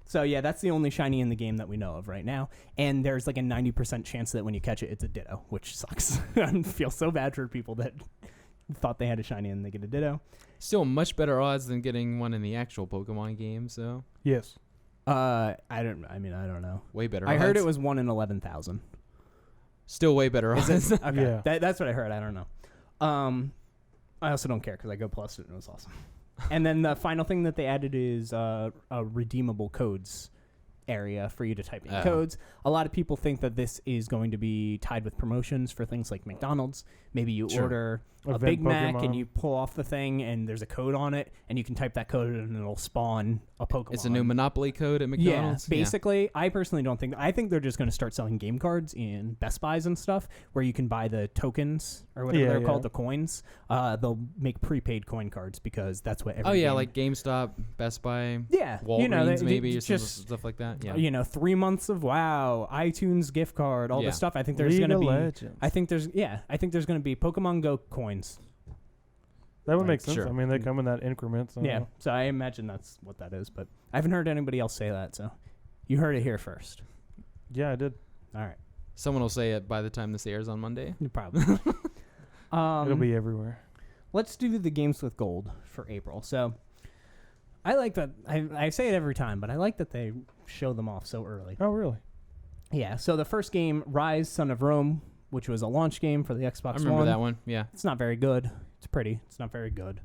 So yeah, that's the only shiny in the game that we know of right now. And there's like a 90% chance that when you catch it, it's a Ditto, which sucks. I feel so bad for people that thought they had a shiny and they get a Ditto. Still much better odds than getting one in the actual Pokemon game. So yes. I don't know. Way better. I heard it was 1 in 11,000. Still way better odds. Okay, yeah. That's what I heard. I don't know. I also don't care because I Go Plus it and it was awesome. And then the final thing that they added is a redeemable codes area for you to type in codes. A lot of people think that this is going to be tied with promotions for things like McDonald's. Maybe you order a Big Mac and you pull off the thing and there's a code on it and you can type that code and it'll spawn a Pokemon. It's a new Monopoly code at McDonald's. Yeah, basically, I personally don't think... I think they're just going to start selling game cards in Best Buys and stuff where you can buy the tokens or whatever they're called, the coins. They'll make prepaid coin cards because that's what every game... like GameStop, Best Buy, yeah, Walgreens maybe, or stuff like that. Yeah. 3 months of WoW, iTunes gift card, all this stuff. I think there's going to be... Legends. I think there's going to be Pokemon Go coins. That would make sense. Sure. I mean, they come in that increment. So. Yeah, so I imagine that's what that is, but I haven't heard anybody else say that, so you heard it here first. Yeah, I did. All right. Someone will say it by the time this airs on Monday. Probably. It'll be everywhere. Let's do the games with gold for April. So I like that. I say it every time, but I like that they show them off so early. Oh, really? Yeah, so the first game, Rise, Son of Rome, which was a launch game for the Xbox One. I remember that one, yeah. It's not very good. It's pretty. It's not very good.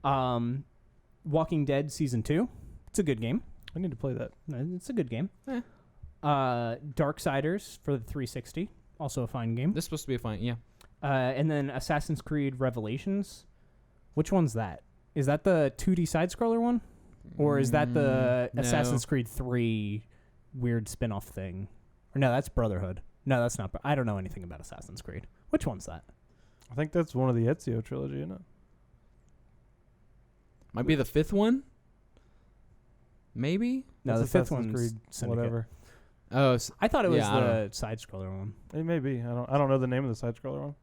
Walking Dead Season 2. It's a good game. I need to play that. It's a good game. Darksiders for the 360. Also a fine game. This is supposed to be a fine, yeah. And then Assassin's Creed Revelations. Which one's that? Is that the 2D side-scroller one? Or is that the Assassin's Creed 3 weird spin-off thing? Or no, that's Brotherhood. No, that's not. I don't know anything about Assassin's Creed. Which one's that? I think that's one of the Ezio trilogy, isn't it? Might be the 5th one? Maybe? No, that's the 5th Assassin's one's Creed, Syndicate. whatever. Oh, I thought it was yeah, I the side scroller one. It may be. I don't know the name of the side scroller one.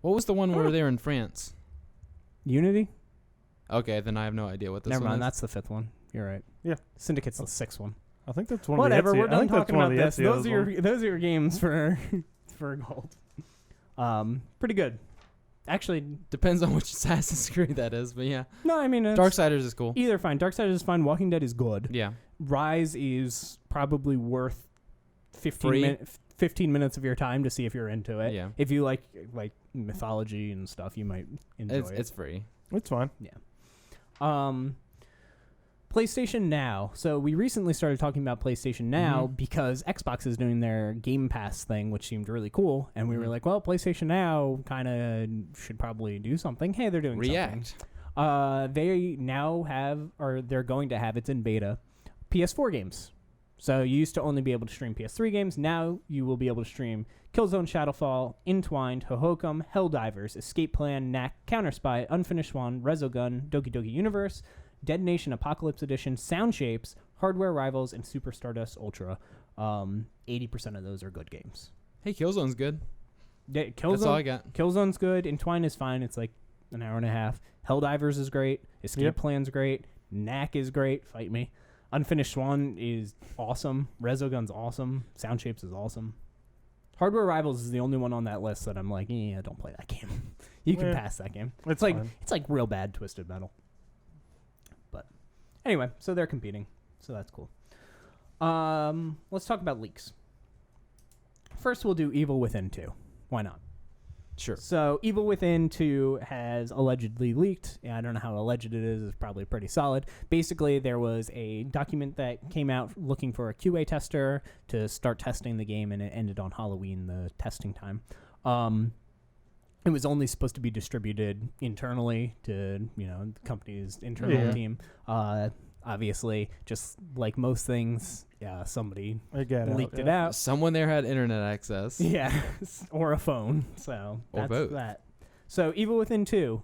what was the one where they were in France? Unity? Okay, then I have no idea what this Never one mind, is. that's the 5th one. You're right. Yeah. Syndicate's the 6th one. I think that's one. Whatever, of the we're done talking about this. Those Those are your games for gold. Pretty good. Actually, Depends on which Assassin's Creed that is, but yeah. no, I mean Darksiders is cool. either fine. Darksiders is fine. Walking Dead is good. Yeah. Rise is probably worth 15 15 minutes of your time to see if you're into it. Yeah. If you like mythology and stuff, you might enjoy it. It's free. It's fine. PlayStation Now. So we recently started talking about PlayStation Now because Xbox is doing their Game Pass thing, which seemed really cool. And we were like, well, PlayStation Now kind of should probably do something. Hey, they're doing React. something. They now have, or they're going to have, it's in beta, PS4 games. So you used to only be able to stream PS3 games. Now you will be able to stream Killzone Shadowfall, Entwined, Hohokam, Helldivers, Escape Plan, Knack, Counterspy, Unfinished Swan, Resogun, Doki Doki Universe, Dead Nation Apocalypse Edition, Sound Shapes, Hardware Rivals, and Super Stardust Ultra. 80% of those are good games. Hey, Killzone's good. Yeah, That's all I got. Killzone's good. Entwine is fine. It's like an hour and a half. Helldivers is great. Escape Plan's great. Knack is great. Fight me. Unfinished Swan is awesome. Resogun's awesome. Sound Shapes is awesome. Hardware Rivals is the only one on that list that I'm like, yeah, don't play that game. You can pass that game. It's like real bad Twisted Metal. But anyway, so they're competing. So that's cool. Let's talk about leaks. First, we'll do Evil Within 2. Why not? Sure. So Evil Within 2 has allegedly leaked. Yeah, I don't know how alleged it is. It's probably pretty solid. Basically, there was a document that came out looking for a QA tester to start testing the game, and it ended on Halloween, the testing time. It was only supposed to be distributed internally to, the company's internal team. Obviously, just like most things, somebody leaked it out. Someone there had internet access. Yeah, or a phone. So or that's both. that. So Evil Within 2.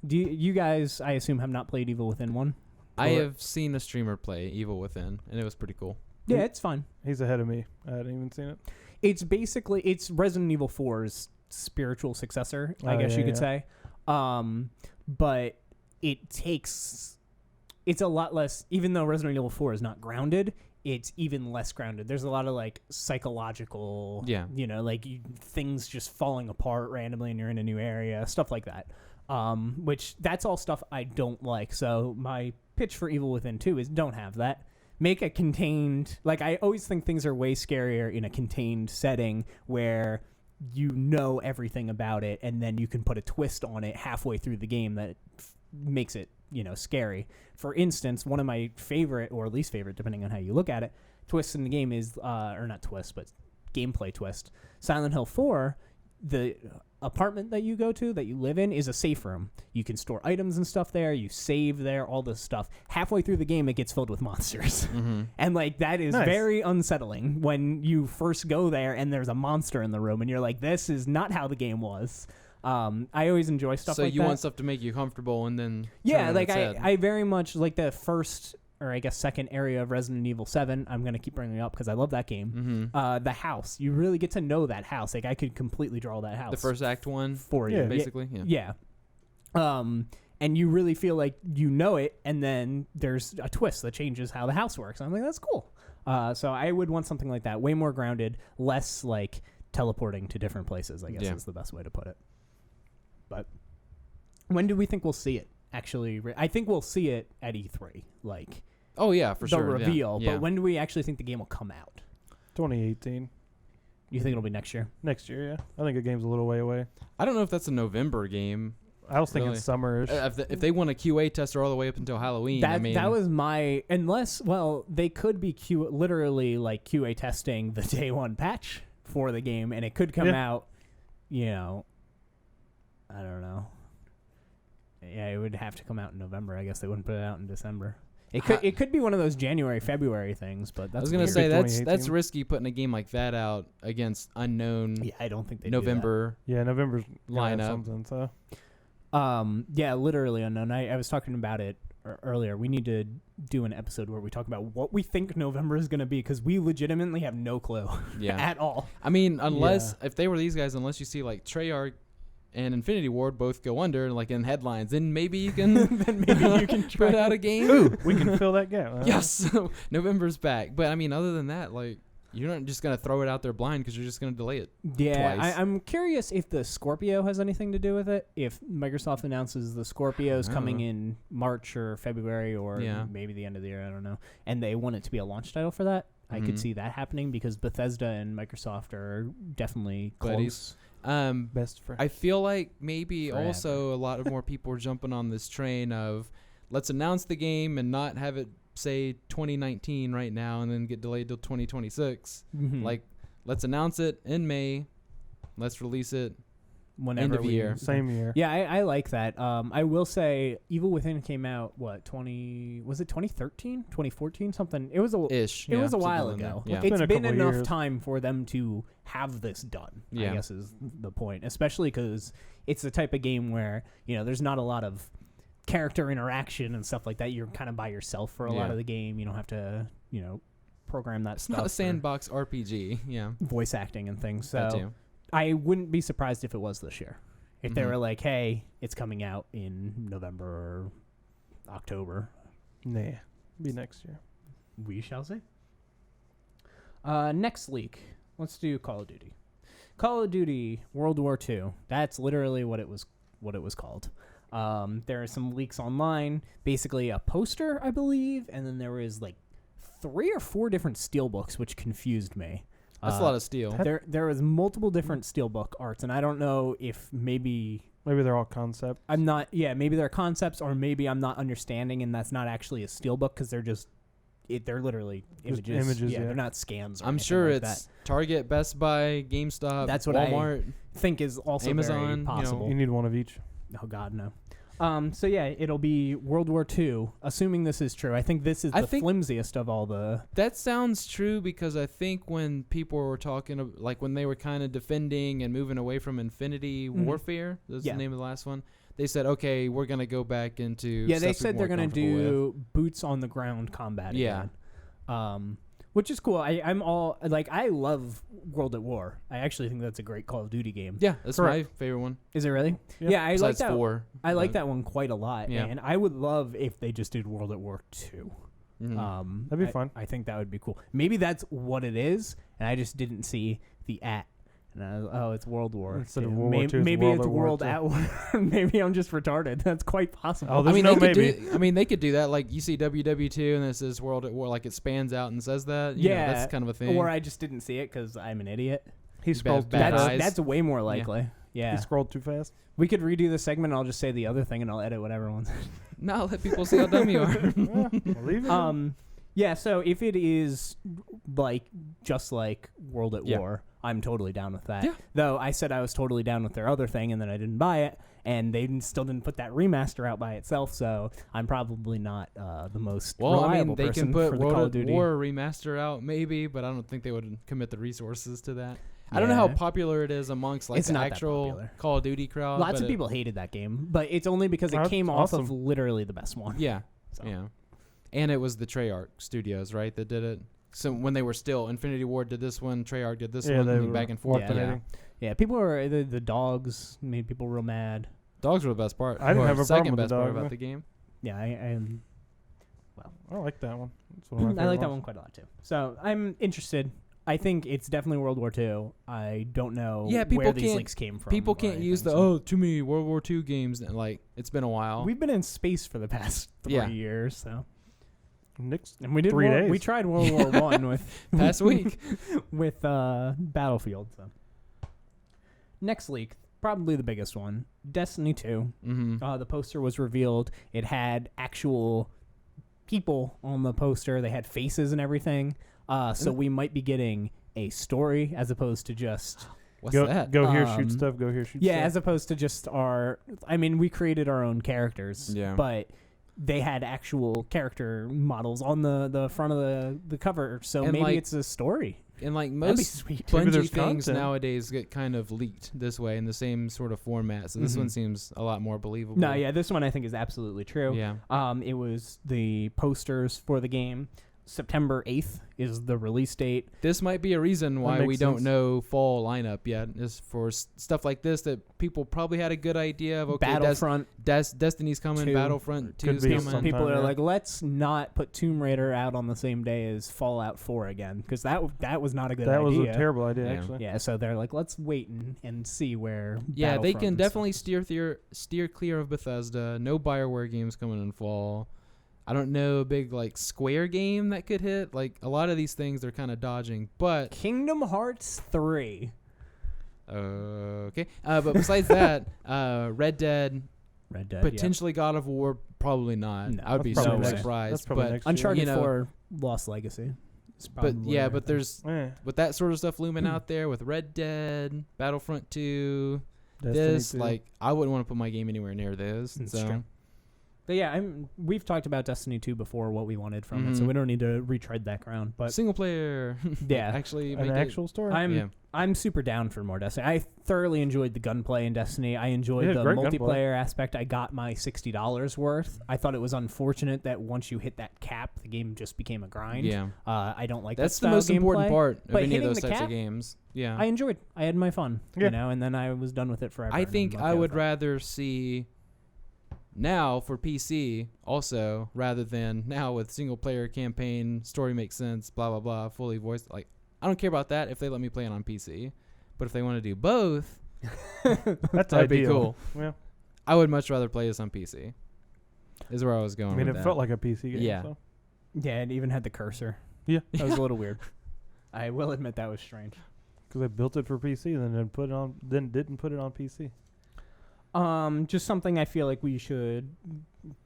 Do you guys, I assume, have not played Evil Within 1? I have seen a streamer play Evil Within, and it was pretty cool. Yeah, it's fun. He's ahead of me. I hadn't even seen it. It's Resident Evil 4's spiritual successor, I guess you could say. But it's a lot less, even though Resident Evil 4 is not grounded, it's even less grounded. There's a lot of psychological, things just falling apart randomly and you're in a new area, stuff like that. Which that's all stuff I don't like. So my pitch for Evil Within 2 is don't have that. Make a contained, I always think things are way scarier in a contained setting where you know everything about it and then you can put a twist on it halfway through the game that makes it scary. For instance, one of my favorite or least favorite, depending on how you look at it, twists in the game is or not twist, but gameplay twist. Silent Hill 4, the apartment that you go to, that you live in, is a safe room. You can store items and stuff there, you save there, all this stuff. Halfway through the game, it gets filled with monsters. And that is very unsettling when you first go there and there's a monster in the room and you're like, this is not how the game was. I always enjoy stuff like that. So you want stuff to make you comfortable and then... Yeah, I very much like the first, or I guess second area of Resident Evil 7. I'm going to keep bringing it up because I love that game. The house. You really get to know that house. I could completely draw that house. The first act one? For you. Basically, yeah. And you really feel like you know it, and then there's a twist that changes how the house works. I'm like, that's cool. So I would want something like that. Way more grounded, less teleporting to different places, I guess is the best way to put it. But when do we think we'll see it? Actually, I think we'll see it at E3. Oh, yeah, for sure. The reveal. Yeah. But when do we actually think the game will come out? 2018. You think it'll be next year? Next year, yeah. I think the game's a little way away. I don't know if that's a November game. I was thinking summerish. If they want a QA tester all the way up until Halloween, that was my... Unless, they could be literally QA testing the day one patch for the game, and it could come out, I don't know. Yeah, it would have to come out in November. I guess they wouldn't put it out in December. It could be one of those January, February things, but that's... I was going to say, that's risky putting a game like that out against unknown... Yeah, I don't think they November... do that. Yeah, November's lineup. Something, so... Yeah, literally unknown. I was talking about it earlier, we need to do an episode where we talk about what we think November is going to be, because we legitimately have no clue at all. I mean, unless if they were these guys, unless you see like Treyarch and Infinity Ward both go under, like in headlines, then maybe you can put out a game. Ooh, we can fill that gap. Yes, November's back. But I mean, other than that, like, you're not just gonna throw it out there blind because you're just gonna delay it. Yeah, twice. I'm curious if the Scorpio has anything to do with it. If Microsoft announces the Scorpio's coming in March or February or maybe the end of the year, I don't know, and they want it to be a launch title for that, I could see that happening because Bethesda and Microsoft are definitely close. Best friend. I feel like maybe Forever. also a lot of more people are jumping on this train of let's announce the game and not have it say 2019 right now and then get delayed till 2026. Like, let's announce it in May. Let's release it Whenever end of year. Same year. Yeah, I like that. I will say Evil Within came out, was it 2013, 2014, something? It was Ish. It was a while ago. Yeah. It's been couple enough years. time for them to have this done, I Yeah. guess is the point. Especially because it's the type of game where, there's not a lot of character interaction and stuff like that. You're kind of by yourself for a lot of the game. You don't have to, program that It's stuff. not a or sandbox RPG. Yeah. voice acting and things. That So too. I wouldn't be surprised if it was this year. If they were like, hey, it's coming out in November or October. Nah, be next year. We shall see. Next leak. Let's do Call of Duty. Call of Duty World War II. That's literally what it was called. There are some leaks online. Basically a poster, I believe, and then there was like 3 or 4 different steelbooks, which confused me. That's a lot of steel. There was multiple different steelbook arts, and I don't know if maybe they're all concept. I'm not. Yeah, maybe they're concepts, or maybe I'm not understanding, and that's not actually a steelbook because they're just. They're literally Just images. images, They're yeah. not scans. Or I'm anything sure like it's that. Target, Best Buy, GameStop, That's what Walmart. I think is also Amazon, very you know, possible. You need one of each. Oh God, no. So yeah, it'll be World War II. Assuming this is true, I think this is the flimsiest of all the. That sounds true because I think when people were talking, like when they were kind of defending and moving away from Infinity Warfare, that's the name of the last one. They said, okay, we're gonna go back into. Yeah, they said they're gonna do with. boots on the ground combat. Yeah. Again. Which is cool. I'm all like, I love World at War. I actually think that's a great Call of Duty game. Yeah, that's my favorite one. Is it really? Yeah. Yeah, I like Besides that. 4. I like that one quite a lot. Yeah. And I would love if they just did World at War 2. That'd be fun. I think that would be cool. Maybe that's what it is, and I just didn't see the at. And it's World War. Instead II. of World War II, Maybe it's World World II. at War. Maybe I'm just retarded. That's quite possible. Oh, I there's mean, no they could maybe. they could do that. Like you see WW2 and it says World at War, like it spans out and says that. You know, that's kind of a thing. Or I just didn't see it because I'm an idiot. He scrolled too bad fast. eyes. That's way more likely. Yeah. He scrolled too fast. We could redo the segment. I'll just say the other thing, and I'll edit whatever one's. No, let people see how dumb you are. I'll leave it. Yeah. So if it is just like World at War, I'm totally down with that. Yeah. Though I said I was totally down with their other thing, and then I didn't buy it, and they still didn't put that remaster out by itself. So I'm probably not the most reliable they person can put for the Call of World at Duty. War remaster out maybe, but I don't think they would commit the resources to that. I don't know how popular it is amongst It's the not that actual popular. Call of Duty crowd. Lots but of people hated that game, but it's only because it That's came off of awesome. literally the best one. Yeah, So. yeah. And it was the Treyarch Studios, right, that did it. So when they were still Infinity Ward did this one, Treyarch did this one, they and were back and forth. Yeah. But Yeah, people were the dogs made people real mad. dogs were the best part. I didn't or have a second problem with best the part dog, about no. the game. Yeah, I like that one. That's one of my I like favorite that one ones. quite a lot too. So I'm interested. I think it's definitely World War II. I don't know where these leaks came from. People or can't anything, use so. too many World War II games. And it's been a while. We've been in space for the past 3 Yeah. years, so Next, and we did 3 days. We tried World War One with Past week. with Battlefield. So next leak, probably the biggest one, Destiny 2. Mm-hmm. The poster was revealed. It had actual people on the poster. They had faces and everything. So we might be getting a story as opposed to just What's that? Go here, shoot stuff. Go here, shoot yeah, stuff. as opposed to just we created our own characters. Yeah. But they had actual character models on the front of the cover. So And, maybe it's a story. And like That'd be most sweet. Maybe Bungie there's things content. nowadays get kind of leaked this way in the same sort of format. So this Mhm. one seems a lot more believable. No, yeah, this one I think is absolutely true. Yeah. It was the posters for the game. September 8th is the release date. This might be a reason why makes we don't sense. know fall lineup yet. Is for stuff like this that people probably had a good idea of. Okay, Battlefront Destiny's coming. 2. Battlefront 2 Could is be coming. sometime, people are yeah. like, let's not put Tomb Raider out on the same day as Fallout 4 again, because that was not a good That idea. was a terrible idea, Yeah. actually. Yeah, so they're like, let's wait and see where. Yeah, they Battlefront can and definitely stuff steer clear of Bethesda. No BioWare games coming in fall. I don't know a big like Square game that could hit. Like a lot of these things they're kind of dodging. But Kingdom Hearts 3. okay. But besides that, Red Dead, Red Dead. potentially God of War, probably not. No, I would be that's so probably surprised. That's probably But next Yeah. Uncharted you know, 4 Lost Legacy. Is but probably yeah, I but think. there's Yeah. with that sort of stuff looming out there with Red Dead, Battlefront 2, Destiny this 2. like I wouldn't want to put my game anywhere near those. It's So true. But yeah, we've talked about Destiny 2 before, what we wanted from it, so Mhm. we don't need to retread that ground. But single player, Yeah. actually An make actual story. I'm super down for more Destiny. I thoroughly enjoyed the gunplay in Destiny. I enjoyed Yeah, the great multiplayer gunplay. aspect. I got my $60 worth. I thought it was unfortunate that once you hit that cap, the game just became a grind. Yeah, I don't like that's that the most style important gameplay. part of But any of hitting those the types cap, of games. Yeah, I enjoyed. I had my fun, Yeah. and then I was done with it forever. I and I'm think okay I with would that. rather see now for PC also rather than now with single player campaign, story makes sense, blah blah blah, fully voiced. Like I don't care about that if they let me play it on PC, but if they want to do both, That's that'd be ideal. cool. Yeah. I would much rather play this on PC. Is where I was going. I mean, with it that. felt like a PC game. Yeah. So. Yeah, it even had the cursor. Yeah. That was a little weird. I will admit that was strange. Because they built it for PC and then didn't put it on PC. Just something I feel like we should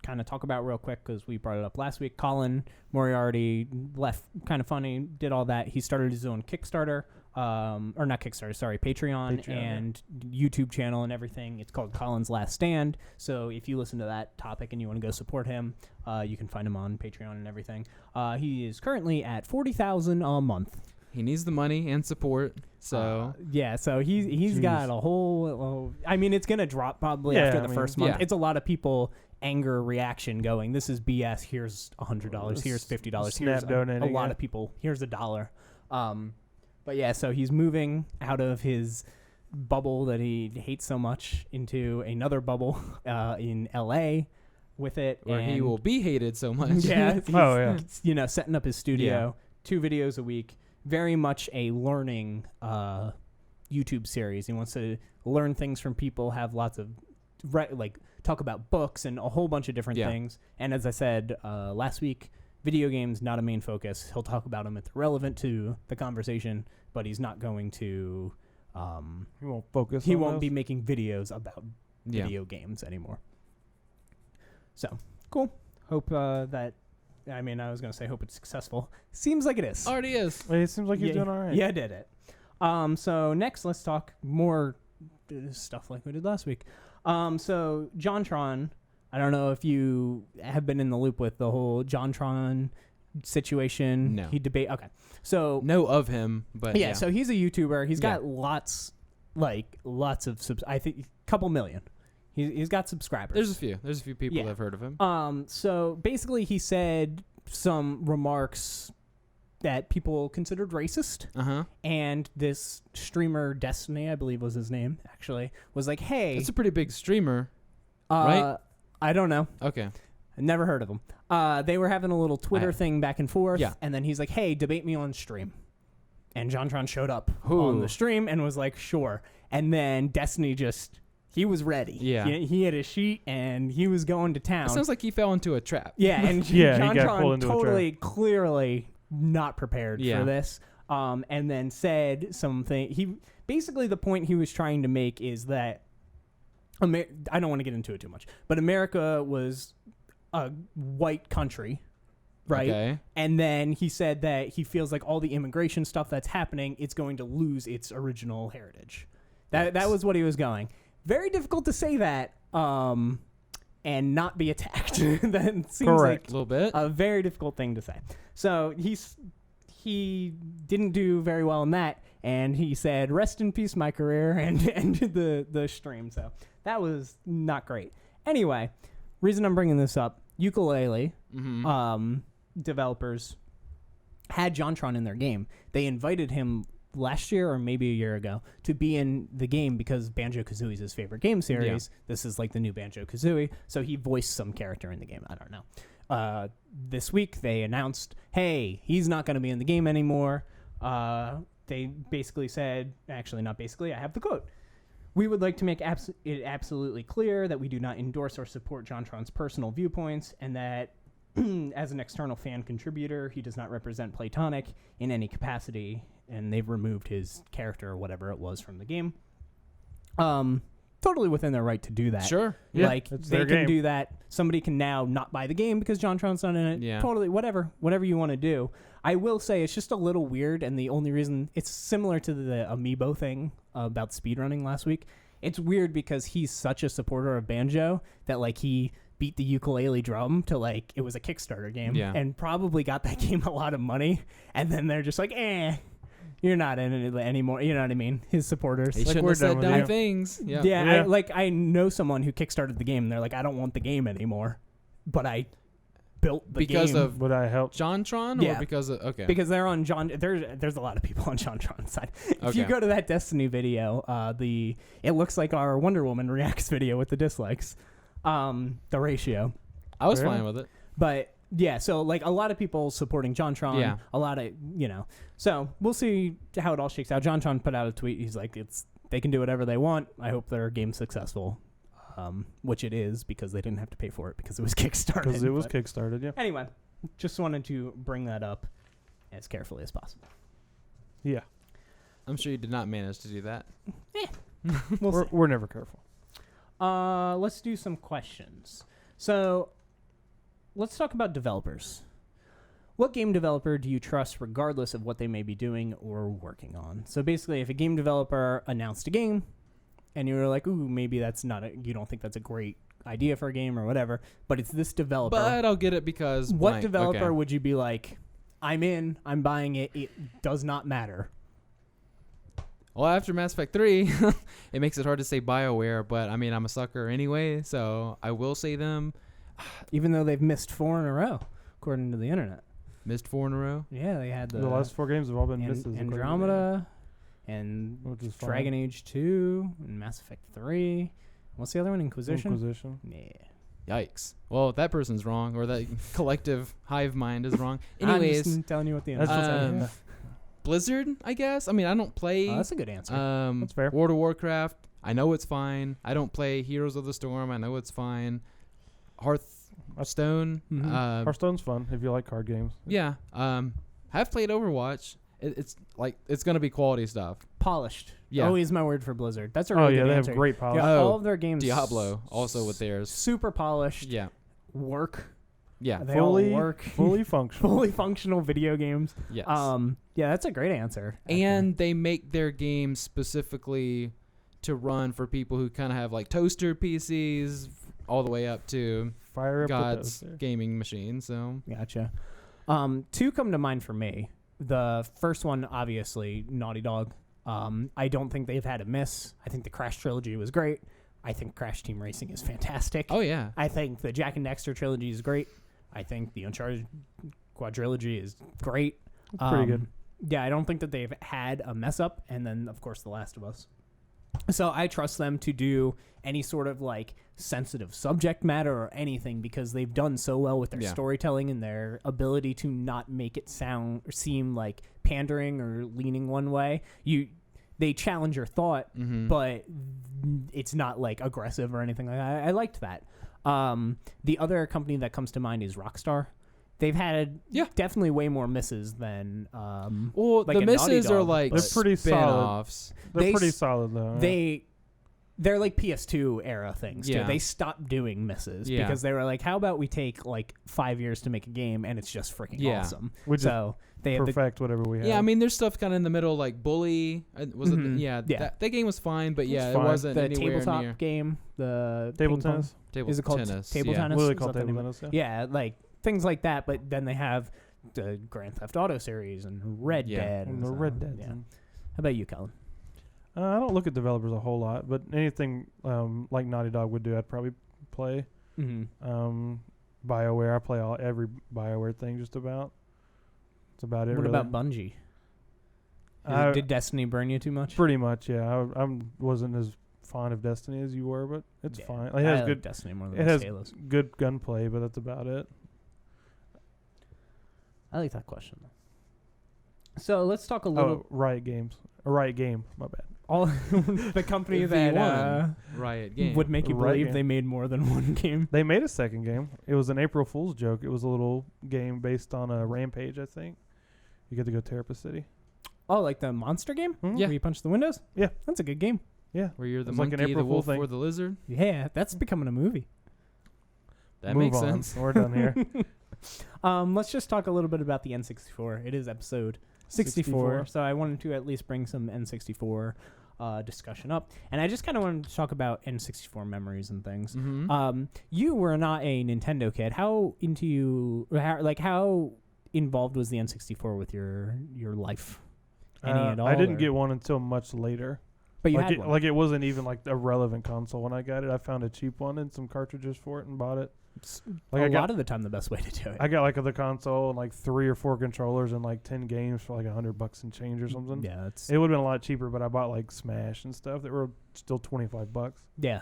kind of talk about real quick because we brought it up last week. Colin Moriarty left kind of funny, did all that. He started his own Kickstarter, or not Kickstarter, sorry, Patreon and YouTube channel and everything. It's called Colin's Last Stand. So if you listen to that topic and you want to go support him, you can find him on Patreon and everything. He is currently at $40,000 a month. He needs the money and support. So yeah, so he's got a whole. I mean, it's gonna drop probably after the first month. yeah. It's a lot of people anger reaction going. This is BS. Here's $100. Here's $50. Here's a lot of people. Here's $1. But yeah, so he's moving out of his bubble that he hates so much into another bubble in LA with it, where he and will be hated so much. yeah, yeah. setting up his studio, 2 videos a week. Very much a learning YouTube series. He wants to learn things from people, have lots of talk about books and a whole bunch of different things. And as I said last week, video games not a main focus. He'll talk about them if they're relevant to the conversation, but he's not going to. He won't focus. He on won't those. be making videos about video games anymore. So cool. Hope that. I mean, I was going to say hope it's successful. Seems like it is. Already is. Well, it seems like he's doing all right. Yeah, did it. So next, let's talk more stuff like we did last week. So Jon Tron, I don't know if you have been in the loop with the whole Jon Tron situation. No. He debate. Okay. So Know of him, but yeah, so he's a YouTuber. He's Yeah. got lots of I think a couple million. He's got subscribers. There's a few people Yeah. that have heard of him. So basically he said some remarks that people considered racist. And this streamer, Destiny, I believe was his name, actually, was like, hey. It's a pretty big streamer, right? I don't know. Okay. I never heard of him. They were having a little Twitter thing back and forth. Yeah. And then he's like, hey, debate me on stream. And Jon Tron showed up on Ooh. the stream and was like, sure. And then Destiny he was ready. Yeah. He had his sheet and he was going to town. It sounds like he fell into a trap. Yeah, and Yeah, he Jon got pulled Tron into a totally, clearly not prepared Yeah. for this. And then said something. Basically the point he was trying to make is that I don't want to get into it too much, but America was a white country, right? Okay. And then he said that he feels like all the immigration stuff that's happening, it's going to lose its original heritage. That was what he was going. Very difficult to say that and not be attacked. That seems Correct. like A little bit. a very difficult thing to say. So he he didn't do very well in that, and he said, "Rest in peace, my career," and ended the stream. So that was not great. Anyway, reason I'm bringing this up: YooKa Laylee, developers had Jon Tron in their game. They invited him last year or maybe a year ago to be in the game because Banjo-Kazooie is his favorite game series. Yeah. This is like the new Banjo-Kazooie, so he voiced some character in the game. I don't know. This week they announced, hey, he's not going to be in the game anymore. They basically said, actually not basically, I have the quote. We would like to make it absolutely clear that we do not endorse or support Jon Tron's personal viewpoints, and that as an external fan contributor, he does not represent Playtonic in any capacity, and they've removed his character or whatever it was from the game. Totally within their right to do that. Sure. Yeah, like, they can do that. Somebody can now not buy the game because Jon Tron's not in it. Yeah. Totally, whatever you want to do. I will say it's just a little weird, and the only reason it's similar to the Amiibo thing about speedrunning last week. It's weird because he's such a supporter of Banjo that like he beat the YooKa Laylee drum to like it was a Kickstarter game and probably got that game a lot of money, and then they're just like, you're not in it anymore. You know what I mean? His supporters. They shouldn't have said dumb things. Yeah. I know someone who kickstarted the game, and they're like, I don't want the game anymore, but I built the game. Because of would I help Jon Tron? Yeah. Or because of, okay. Because they're on Jon. There's a lot of people on Jon Tron's side. If you go to that Destiny video, it looks like our Wonder Woman reacts video with the dislikes, the ratio. I was fine with it. But yeah, so like a lot of people supporting Jon Tron. Yeah. A lot of So we'll see how it all shakes out. Jon Tron put out a tweet. He's like, they can do whatever they want. I hope their game's successful. Which it is because they didn't have to pay for it because it was Kickstarted. Because it was Kickstarted, yeah. Anyway, just wanted to bring that up as carefully as possible. Yeah. I'm sure you did not manage to do that. We're never careful. Let's do some questions. So let's talk about developers. What game developer do you trust regardless of what they may be doing or working on? So basically, if a game developer announced a game, and you were like, ooh, maybe that's you don't think that's a great idea for a game or whatever, but it's this developer. But I'll get it because what developer would you be like, I'm in, I'm buying it, it does not matter? Well, after Mass Effect 3, it makes it hard to say BioWare, but I mean, I'm a sucker anyway, so I will say them. Even though they've missed 4 in a row, according to the internet. Missed 4 in a row? Yeah, they had the last 4 games have all been misses. Andromeda. And Dragon Age 2 and Mass Effect 3. What's the other one? Inquisition? Yeah. Yikes. Well, that person's wrong, or that collective hive mind is wrong. Anyways. I'm just telling you what the answer is. Blizzard, I guess. I mean, I don't play. That's a good answer. That's fair. World of Warcraft. I know it's fine. I don't play Heroes of the Storm. I know it's fine. Hearthstone. Mm-hmm. Hearthstone's fun if you like card games. Yeah. Have played Overwatch. It's gonna be quality stuff. Polished. Yeah. Always my word for Blizzard. That's a really good answer. They have great polish. Yeah, all of their games. Diablo also with theirs. Super polished. Yeah. Work. Yeah. They all work. Fully functional. Fully functional video games. Yes. Yeah, that's a great answer. And they make their games specifically to run for people who kind of have like toaster PCs all the way up to God's gaming machine. So gotcha. 2 come to mind for me. The first one, obviously, Naughty Dog. I don't think they've had a miss. I think the Crash trilogy was great. I think Crash Team Racing is fantastic. Oh, yeah. I think the Jak and Daxter trilogy is great. I think the Uncharted quadrilogy is great. Pretty good. Yeah, I don't think that they've had a mess up. And then, of course, The Last of Us. So I trust them to do any sort of like sensitive subject matter or anything because they've done so well with their storytelling and their ability to not make it sound or seem like pandering or leaning one way. They challenge your thought, but it's not like aggressive or anything like that. I liked that. The other company that comes to mind is Rockstar. They've had definitely way more misses than the misses are like they're pretty spin-offs. They're pretty solid though. They're like PS2 era things too. They stopped doing misses because they were like, how about we take like 5 years to make a game and it's just freaking awesome. So they perfect whatever we have. Yeah, I mean there's stuff kind of in the middle like Bully. Was it? That game was fine, but it wasn't the anywhere tabletop near. game. The table tennis. Is it called tennis? Table tennis? Literally called table tennis. Yeah, like things like that. But then they have the Grand Theft Auto series and Red Dead. And the Red Dead. Yeah. How about you, Colin? I don't look at developers a whole lot, but anything like Naughty Dog would do, I'd probably play. Mm-hmm. BioWare, I play every BioWare thing just about. That's about it. What really. about Bungie? Did Destiny burn you too much? Pretty much, yeah. I wasn't as fond of Destiny as you were, but it's fine. Like, it has I good like Destiny more than it has Halos. good gunplay, but that's about it. I like that question. So let's talk a little. Riot Games. A Riot Game. My bad. All the company that Riot Game would make you Riot believe Game. they made more than one game. They made a second game. It was an April Fool's joke. It was a little game based on a Rampage, I think. You get to go tear up a city. Oh, like the monster game? Mhm. Yeah. Where you punch the windows? Yeah. That's a good game. Yeah. where you're the It's like an monkey, April the Fool wolf, thing. or the lizard. Yeah, that's becoming a movie. That Move makes on. sense. We're done here. Let's just talk a little bit about the N64. It is episode 64, so I wanted to at least bring some N64 discussion up. And I just kind of wanted to talk about N64 memories and things. Mm-hmm. You were not a Nintendo kid. How involved was the N64 with your life? Any at all? I didn't or- get one until much later. But you like had one. Like it wasn't even like a relevant console when I got it. I found a cheap one and some cartridges for it and bought it. Like a lot of the time, the best way to do it. I got like the console and like 3 or 4 controllers and like 10 games for like $100 and change or something. Yeah, it's It would have been a lot cheaper, but I bought like Smash and stuff that were still $25. yeah.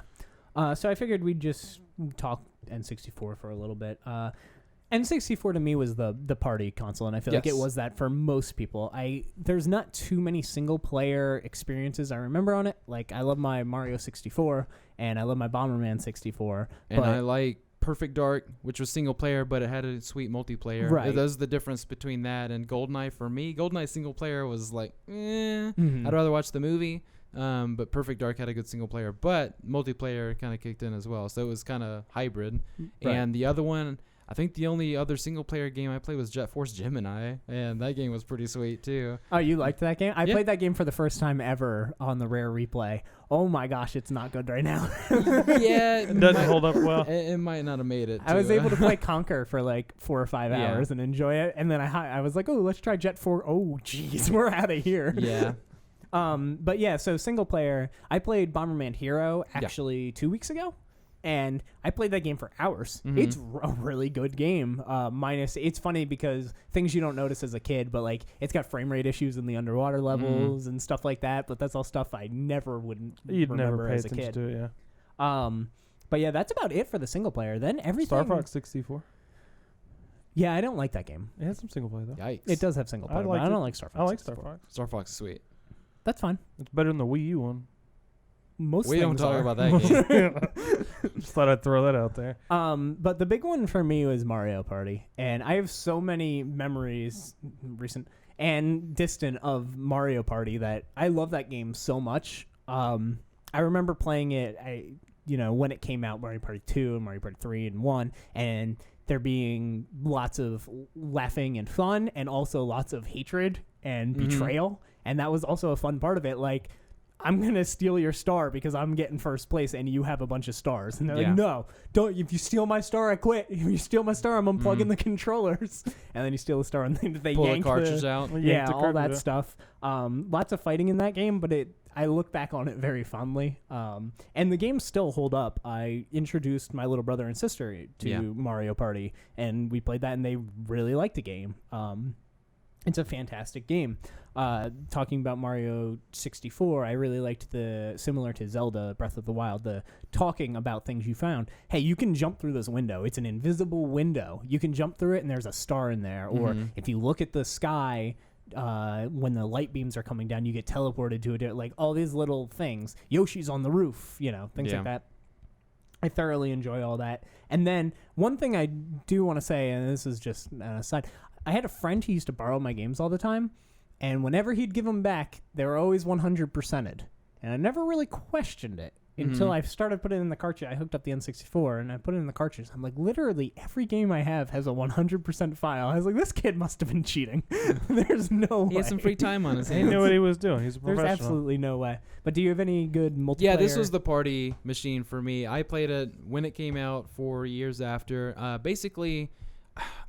So I figured we'd just talk N64 for a little bit. N64 to me was the party console, and I feel like it Yes. was that for most people. There's not too many single player experiences I remember on it. Like I love my Mario 64 and I love my Bomberman 64. And but I like Perfect Dark, which was single player, but it had a sweet multiplayer. Right. That's the difference between that and GoldenEye for me. GoldenEye single player was like, Mhm. I'd rather watch the movie. But Perfect Dark had a good single player, but multiplayer kind of kicked in as well. So it was kind of hybrid. Right. And the other one, I think the only other single player game I played was Jet Force Gemini, and that game was pretty sweet too. Oh, you liked that game? I Yeah. played that game for the first time ever on the Rare Replay. Oh my gosh, it's not good right now. Yeah, It doesn't hold up well. It might not have made it. I was able to play Conquer for like 4 or 5 Yeah. hours and enjoy it, and then I was like, oh, let's try Jet 4. Oh, jeez, we're out of here. Yeah. But yeah, so single player. I played Bomberman Hero actually 2 weeks ago, and I played that game for hours. Mhm. It's a really good game. Minus, it's funny because things you don't notice as a kid, but like it's got frame rate issues in the underwater levels and stuff like that. But that's all stuff I never would You'd remember never pay as a attention kid. to it, yeah. But yeah, that's about it for the single player. Then everything. Star Fox 64. Yeah, I don't like that game. It has some single play though. Yikes. It does have single I player, but liked I it. don't like Star Fox. I like Star 64. Fox. Star Fox is sweet. That's fine. It's better than the Wii U one. Most We don't things talk are. about that game. Just thought I'd throw that out there. But the big one for me was Mario Party, and I have so many memories, recent and distant, of Mario Party that I love that game so much. I remember playing it, when it came out, Mario Party 2 and Mario Party 3 and 1, and there being lots of laughing and fun, and also lots of hatred and betrayal, and that was also a fun part of it. Like, I'm going to steal your star because I'm getting first place and you have a bunch of stars. And they're like, no, don't. If you steal my star, I quit. If you steal my star, I'm unplugging the controllers. And then you steal the star and they Pull yank the cartridge out. Yeah, all that stuff. Lots of fighting in that game, but I look back on it very fondly. And the games still hold up. I introduced my little brother and sister to Mario Party, and we played that, and they really liked the game. It's a fantastic game. Talking about Mario 64, I really liked similar to Zelda Breath of the Wild, the talking about things you found. Hey, you can jump through this window. It's an invisible window. You can jump through it and there's a star in there. Or if you look at the sky, when the light beams are coming down, you get teleported to it. Like all these little things. Yoshi's on the roof, things like that. I thoroughly enjoy all that. And then one thing I do want to say, and this is just an aside, I had a friend who used to borrow my games all the time, and whenever he'd give them back, they were always 100%ed. And I never really questioned it until I started putting it in the cartridge. I hooked up the N64, and I put it in the cartridge. I'm like, literally every game I have has a 100% file. I was like, this kid must have been cheating. There's no way. He had some free time on his He hands. knew what he was doing. He's a professional. There's absolutely no way. But do you have any good multiplayer? Yeah, this was the party machine for me. I played it when it came out 4 years after. Basically,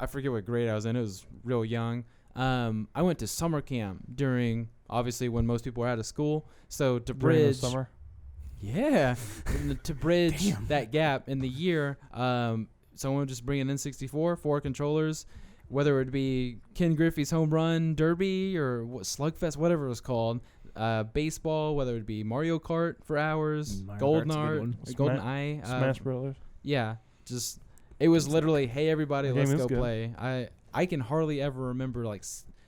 I forget what grade I was in. It was real young. I went to summer camp during, obviously, when most people were out of school. So to During the bridge, summer. yeah, to bridge that gap in the year, someone would just bring an N64, 4 controllers, whether it would be Ken Griffey's Home Run Derby or Slugfest, whatever it was called. Baseball, whether it be Mario Kart for hours, Mario Kart's a good one. Golden Eye, Smash Brothers. yeah, just it was literally, hey everybody, The let's game is go good. play. I can hardly ever remember like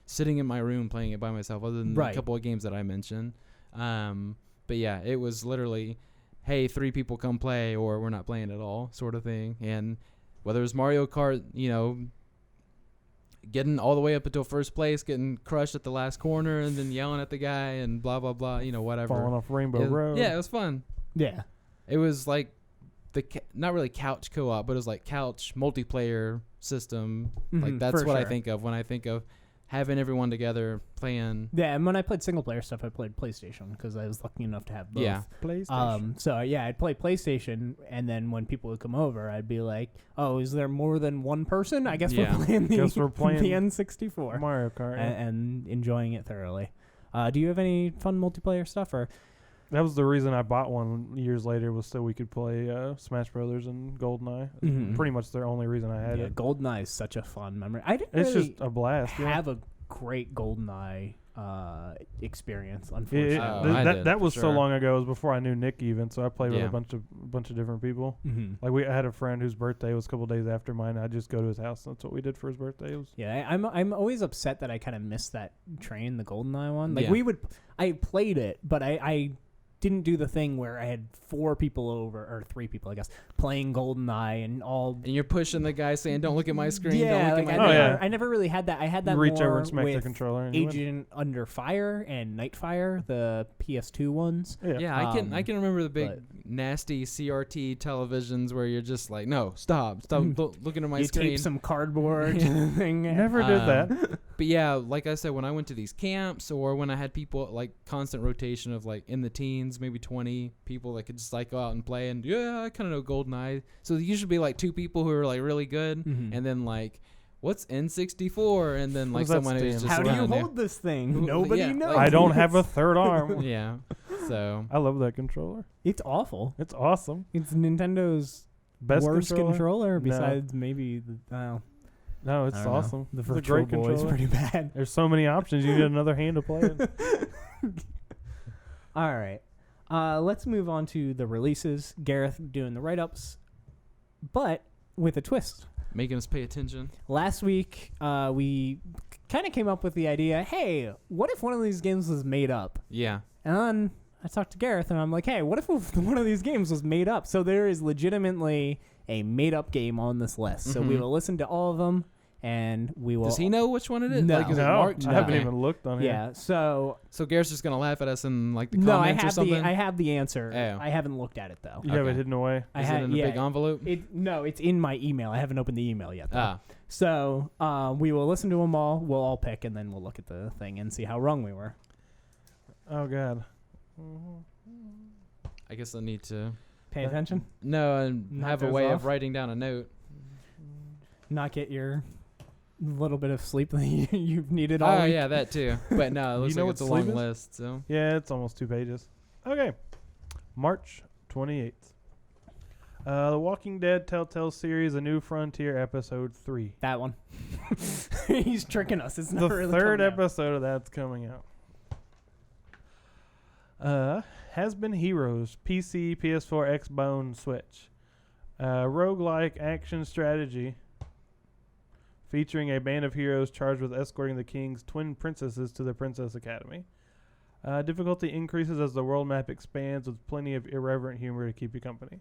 sitting in my room playing it by myself, other than Right. a couple of games that I mentioned. But yeah, it was literally, hey, 3 people come play, or we're not playing at all, sort of thing. And whether it was Mario Kart, getting all the way up until first place, getting crushed at the last corner, and then yelling at the guy and blah blah blah, whatever. Falling off Rainbow Road. Yeah, it was fun. Yeah. It was like not really couch co-op, but it was like couch multiplayer system. Like Mhm, that's for what I sure. think of when I think of having everyone together playing. Yeah, and when I played single player stuff, I played PlayStation because I was lucky enough to have both. Yeah. PlayStation. So yeah, I'd play PlayStation, and then when people would come over, I'd be like, "Oh, is there more than one person? I guess Yeah. we're playing the, Guess we're playing the N64 Mario Kart. and enjoying it thoroughly." Do you have any fun multiplayer stuff or? That was the reason I bought one years later, was so we could play Smash Brothers and GoldenEye. Mhm. Pretty much the only reason I had Yeah, it. GoldenEye is such a fun memory. I didn't It's really just a blast. Yeah. have a great GoldenEye experience, It- unfortunately. Oh, th- I that did, that for was so sure. long ago. It was before I knew Nick even, so I played with Yeah. a bunch of different people. Mhm. Like I had a friend whose birthday was a couple days after mine. I'd just go to his house. That's what we did for his birthday. It was Yeah, I'm always upset that I kind of missed that train, the GoldenEye one. Like Yeah. I played it, but I didn't do the thing where I had 4 people over, or 3 people, I guess, playing GoldenEye and all. And you're pushing the guy saying, "Don't look at my screen. Yeah, don't look like at I, my." Oh, never, yeah. I never really had that. I had that you reach more over and smack the with controller. And you win. Agent Under Fire and Nightfire, the PS2 ones. Yeah, I can remember the big but- nasty CRT televisions where you're just like, "No, stop looking at my You screen." tape some cardboard to the thing. Never did Um, that. But yeah, like I said, when I went to these camps, or when I had people, like constant rotation of like in the teens, maybe 20 people that could just like go out and play, and yeah, I kind of know GoldenEye. So there usually be like 2 people who are like really good, Mhm. and then like, what's N64? And then What like does that someone who's stand just How do you around there. hold this thing? Who- Nobody yeah, knows. I don't have a third arm. Yeah, so I love that controller. It's awful. It's awesome. It's Nintendo's Best worst controller No. besides maybe No, it's I don't know. awesome. The It's a Virtual great Boy is controller. pretty bad. There's so many options. You need another hand to play it. All right. Let's move on to the releases. Gareth doing the write-ups, but with a twist. making us pay attention. Last week, we kind of came up with the idea, hey, what if one of these games was made up? Yeah. And then I talked to Gareth, and I'm like, hey, what if one of these games was made up? So there is legitimately a made-up game on this list. So we Mhm. will listen to all of them, and we will... Does he know which one it is? No. Like, is it No, marked? I haven't Okay. even looked on here. Yeah, so... So Garrett's just gonna laugh at us in like the No, I comments or have something. I have the answer. Oh. I haven't looked at it, though. You have it Okay. hidden away. I Is had it in a yeah, big envelope? No, it's in my email. I haven't opened the email yet, though. Ah, So we will listen to them all. We'll all pick, and then we'll look at the thing and see how wrong we were. Oh God. I guess I need to Pay attention. and Knock have a those way off? of writing down a note. Not get your little bit of sleep that you've needed all Oh week. yeah, that too. But no, it looks You know like what it's a sleep long is? list. So Yeah, it's almost 2 pages. Okay. March 28th. The Walking Dead Telltale series, A New Frontier, episode 3. That one. He's tricking us. It's The not really third coming out. episode of that's coming out. Has Been Heroes, PC, PS4, Xbone, Switch. Roguelike action strategy featuring a band of heroes charged with escorting the king's twin princesses to the Princess Academy. Difficulty increases as the world map expands with plenty of irreverent humor to keep you company.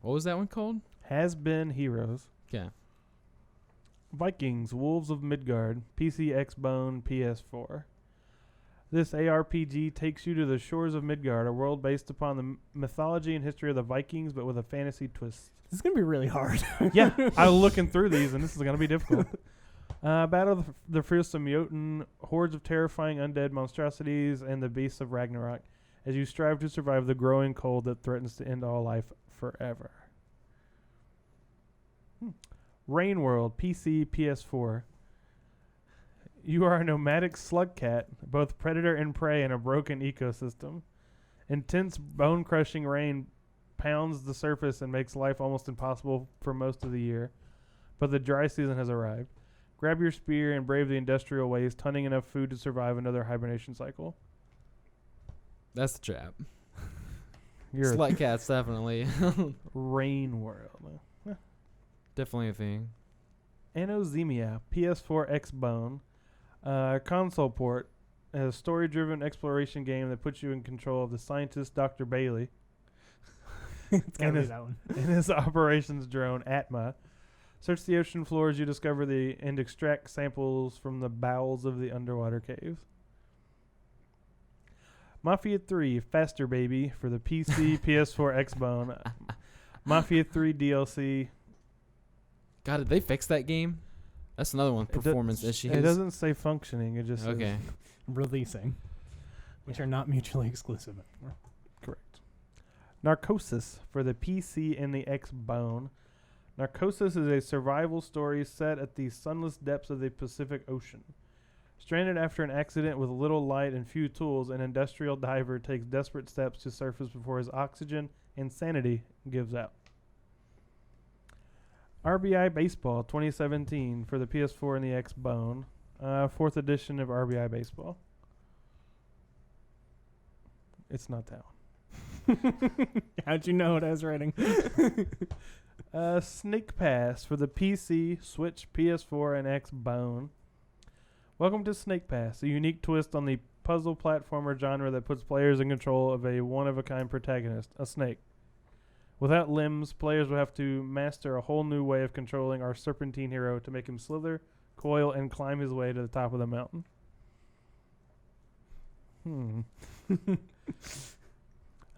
what was that one called? Has Been Heroes. Okay. Vikings, Wolves of Midgard, PC, Xbone, PS4. This ARPG takes you to the shores of Midgard, a world based upon the mythology and history of the Vikings, but with a fantasy twist. This is going to be really hard. Yeah, I was looking through these, and this is going to be difficult. Battle the fearsome Jotun, hordes of terrifying undead monstrosities, and the beasts of Ragnarok, as you strive to survive the growing cold that threatens to end all life forever. Rain World, PC, PS4. You are a nomadic slug cat, both predator and prey in a broken ecosystem. Intense bone-crushing rain pounds the surface and makes life almost impossible for most of the year. But the dry season has arrived. Grab your spear and brave the industrial waste, hunting enough food to survive another hibernation cycle. That's the trap. You're Slut cats, definitely. Rain World. Definitely a thing. Anosmia, PS4 X-Bone. Console port. A story-driven exploration game that puts you in control of the scientist Dr. Bailey It's gotta be that one. and his operations drone, Atma. Search the ocean floor as you discover and extract samples from the bowels of the underwater caves. Mafia 3, Faster Baby for the PC, PS4, X-Bone. Mafia 3 DLC. God, did they fix that game? That's another one. Performance issues. It doesn't say functioning. It just Okay. says Releasing, which are not mutually exclusive anymore. correct. Narcosis for the PC and the X-Bone. Narcosis is a survival story set at the sunless depths of the Pacific Ocean. Stranded after an accident with little light and few tools, an industrial diver takes desperate steps to surface before his oxygen and sanity gives out. RBI Baseball 2017 for the PS4 and the X-Bone. 4th edition of RBI Baseball. It's not that one. How'd you know what I was writing? Snake Pass for the PC, Switch, PS4, and X-Bone. Welcome to Snake Pass, a unique twist on the puzzle platformer genre that puts players in control of a one-of-a-kind protagonist, a snake. Without limbs, players will have to master a whole new way of controlling our serpentine hero to make him slither, coil, and climb his way to the top of the mountain.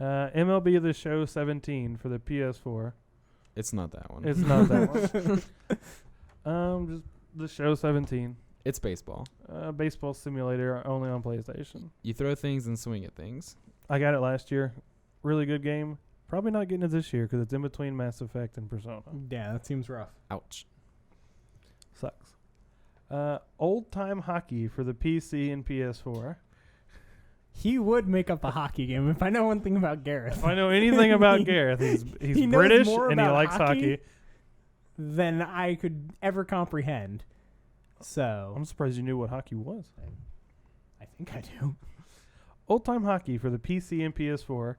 MLB The Show 17 for the PS4. It's not that one. It's not that one. Just The Show 17. It's baseball. Baseball simulator only on PlayStation. You throw things and swing at things. I got it last year. Really good game. Probably not getting it this year because it's in between Mass Effect and Persona. Yeah, that seems rough. Ouch. Sucks. Old Time Hockey for the PC and PS4. He would make up a hockey game if I know one thing about Gareth. If I know anything about Gareth, he's He knows British more and he about likes hockey hockey. than I could ever comprehend. So I'm surprised you knew what hockey was. I think I do. Old Time Hockey for the PC and PS4.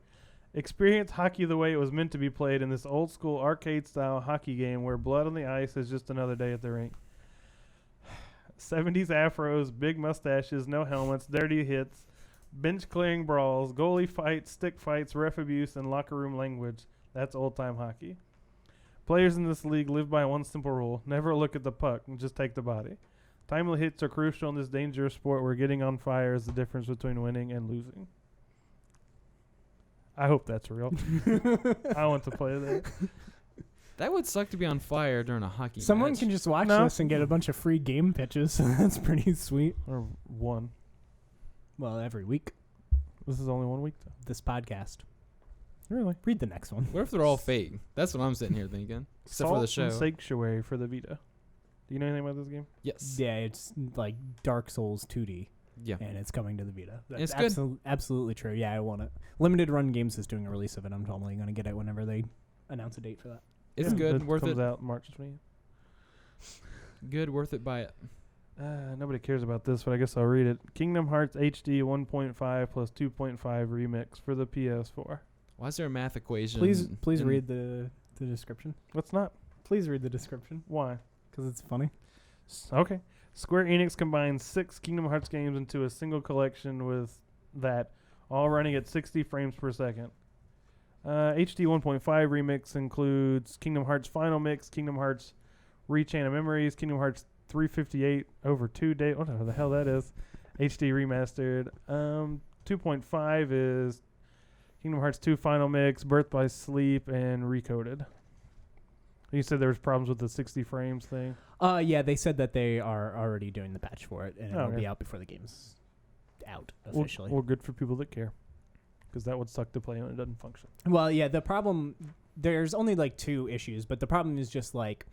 Experience hockey the way it was meant to be played in this old school arcade style hockey game where blood on the ice is just another day at the rink. 70s afros, big mustaches, no helmets, dirty hits, bench clearing brawls, goalie fights, stick fights, ref abuse, and locker room language. That's old time hockey. Players in this league live by one simple rule: never look at the puck and just take the body. Timely hits are crucial in this dangerous sport where getting on fire is the difference between winning and losing. I hope that's real. I want to play that. That would suck to be on fire during a hockey Someone match. can just watch this and get a bunch of free game pitches. So that's pretty sweet. Or one. Well, every week, This is only 1 week, though. this podcast. Really? Read the next one. What if they're all fake? That's what I'm sitting here thinking. Except for the show. Salt and Sanctuary for the Vita. Do you know anything about this game? Yes. Yeah, it's like Dark Souls 2D, Yeah. and it's coming to the Vita. It's That's good. absolutely true. Yeah, I want it. Limited Run Games is doing a release of it. I'm totally going to get it whenever they announce a date for that. It's Yeah, good. that Worth comes it. out March 20th. Good. Worth it. Buy it. Nobody cares about this, but I guess I'll read it. Kingdom Hearts HD 1.5 plus 2.5 remix for the PS4. Why is there a math equation? Please in- read the description. What's not? Please read the description Why? because it's funny. Okay. Square Enix combines 6 Kingdom Hearts games into a single collection with that, all running at 60 frames per second. HD 1.5 remix includes Kingdom Hearts Final Mix, Kingdom Hearts Rechain of Memories, Kingdom Hearts 358 over 2 days. What the hell that is? HD remastered. 2.5 is Kingdom Hearts 2 Final Mix, Birth by Sleep, and Recoded. You said there was problems with the 60 frames thing. Yeah, they said that they are already doing the patch for it, and it'll Okay. be out before the game's out officially. Well, good for people that care. Because that would suck to play when it doesn't function. Well, yeah, the problem, there's only like 2 issues, but the problem is just like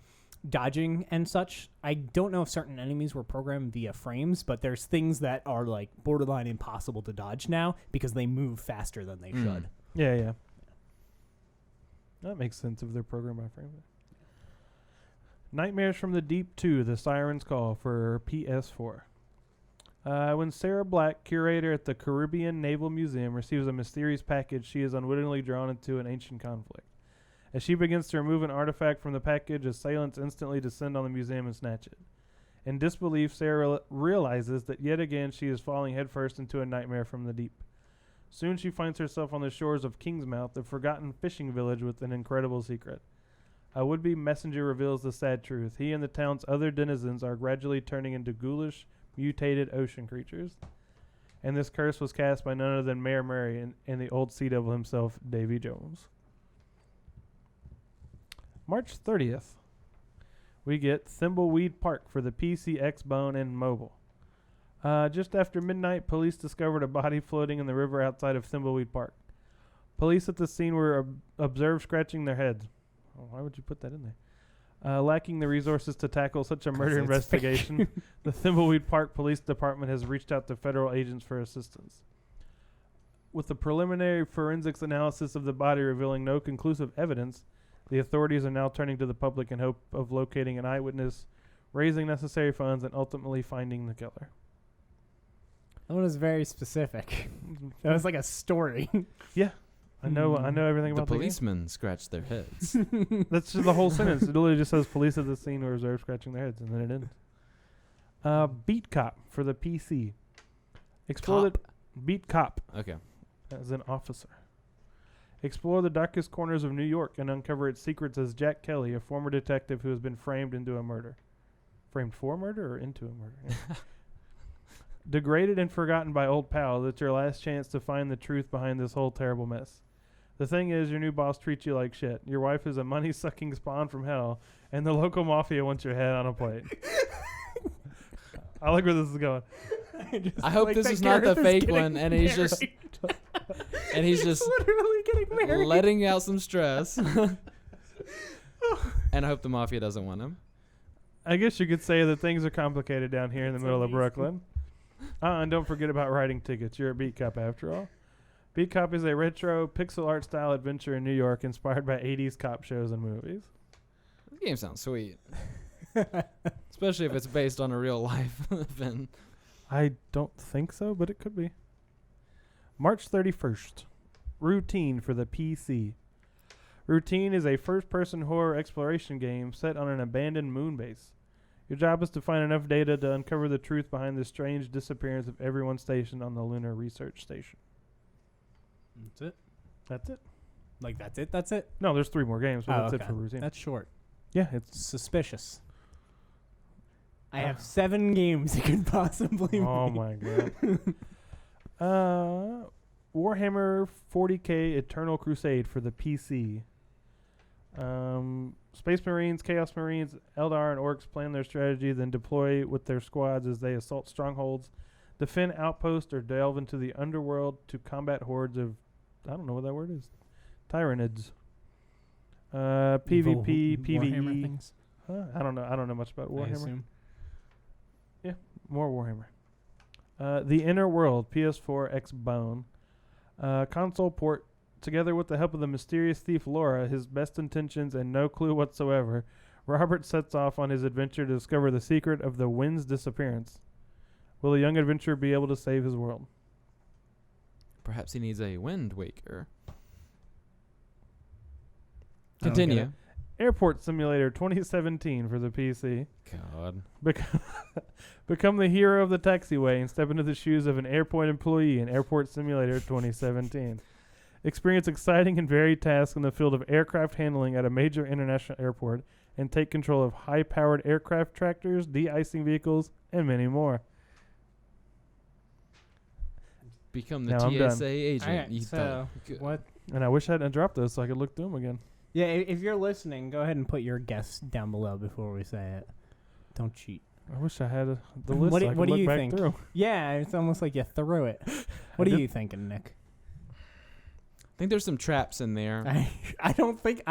dodging and such. I don't know if certain enemies were programmed via frames, but there's things that are like borderline impossible to dodge now because they move faster than they should. Yeah. That makes sense if they're programmed by frame. Nightmares from the Deep 2, The Siren's Call for PS4. When Sarah Black, curator at the Caribbean Naval Museum, receives a mysterious package, she is unwittingly drawn into an ancient conflict. As she begins to remove an artifact from the package, assailants instantly descend on the museum and snatch it. In disbelief, Sarah realizes that yet again she is falling headfirst into a nightmare from the deep. Soon she finds herself on the shores of Kingsmouth, a forgotten fishing village with an incredible secret. A would-be messenger reveals the sad truth. He and the town's other denizens are gradually turning into ghoulish, mutated ocean creatures. And this curse was cast by none other than Mayor Murray and the old sea devil himself, Davy Jones. March 30th, we get Thimbleweed Park for the PC, Xbone, and mobile. Just after midnight, police discovered a body floating in the river outside of Thimbleweed Park. Police at the scene were observed scratching their heads. Oh, why would you put that in there? Lacking the resources to tackle such a murder investigation, the Thimbleweed Park Police Department has reached out to federal agents for assistance. With the preliminary forensics analysis of the body revealing no conclusive evidence, the authorities are now turning to the public in hope of locating an eyewitness, raising necessary funds, and ultimately finding the killer. That one was very specific. That was like a story. Yeah. I know everything The about the policemen scratched their heads. That's just the whole sentence. It literally just says police at the scene were observed scratching their heads, and then it ends. Beat Cop for the PC. Beat Cop. Okay. As an officer. Explore the darkest corners of New York and uncover its secrets as Jack Kelly, a former detective who has been framed into a murder. Framed for murder or into a murder? Yeah. Degraded and forgotten by old pals, it's your last chance to find the truth behind this whole terrible mess. The thing is, your new boss treats you like shit. Your wife is a money-sucking spawn from hell, and the local mafia wants your head on a plate. I like where this is going. I hope like this that is not the Gareth is fake getting one, and he's just literally getting married. letting out some stress. And I hope the mafia doesn't want him. I guess you could say that things are complicated down here in the middle of Brooklyn. And don't forget about writing tickets. You're a Beat Cop after all. Beat Cop is a retro pixel art style adventure in New York inspired by 80s cop shows and movies. This game sounds sweet. Especially if it's based on a real life event. I don't think so, but it could be. March 31st. Routine for the PC. Routine is a first-person horror exploration game set on an abandoned moon base. Your job is to find enough data to uncover the truth behind the strange disappearance of everyone stationed on the Lunar Research Station. That's it? That's it. Like, that's it? That's it? No, there's 3 more games, but that's okay. it for Routine. That's short. Yeah, it's Suspicious. I have 7 games it could possibly be. Oh my god. Warhammer 40k Eternal Crusade for the PC. Space Marines, Chaos Marines, Eldar, and Orcs plan their strategy, then deploy with their squads as they assault strongholds, defend outposts, or delve into the underworld to combat hordes of, I don't know what that word is, Tyranids. PvP, PvE. Things? I don't know much about Warhammer. I assume. Yeah, more Warhammer. The Inner World, PS4 Xbone. Console port. Together with the help of the mysterious thief Laura, his best intentions, and no clue whatsoever, Robert sets off on his adventure to discover the secret of the wind's disappearance. Will the young adventurer be able to save his world? Perhaps he needs a wind waker. I don't get Continue. it. Airport Simulator 2017 for the PC. God. Become the hero of the taxiway and step into the shoes of an airport employee in Airport Simulator 2017. Experience exciting and varied tasks in the field of aircraft handling at a major international airport and take control of high-powered aircraft tractors, de-icing vehicles, and many more. Become the Now I'm done. TSA agent. Alright, You so thought- good. what? And I wish I hadn't dropped those so I could look through them again. Yeah, if you're listening, go ahead and put your guess down below before we say it. Don't cheat. I wish I had the list What so do- I could what do look you back think? through. Yeah, it's almost like you threw it. What are you thinking, Nick? think there's some traps in there. I don't think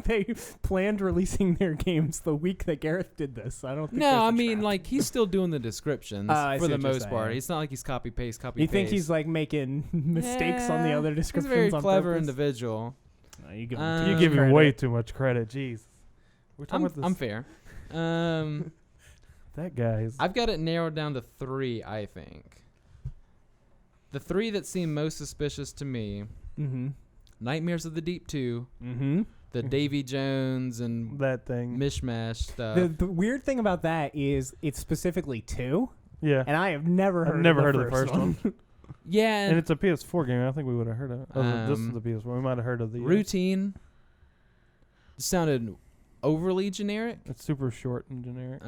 they planned releasing their games the week that Gareth did this. I don't think. No, I mean like he's still doing the descriptions for the most part. Saying. It's not like he's copy paste. You think he's like making mistakes on the other descriptions? He's a very on clever purpose? individual. No, you give you give him way too much credit. Jeez. We're talking about this. I'm fair. That guy's. I've got it narrowed down to 3, I think. The 3 that seem most suspicious to me: Nightmares of the Deep 2, the Davy Jones and that thing mishmash stuff. The weird thing about that is it's specifically 2. Yeah. And I have never heard. Of the first one. Yeah, and it's a PS4 game. I think we would have heard of it. This is the PS4. We might have heard of the Routine. Sounded overly generic. It's super short and generic.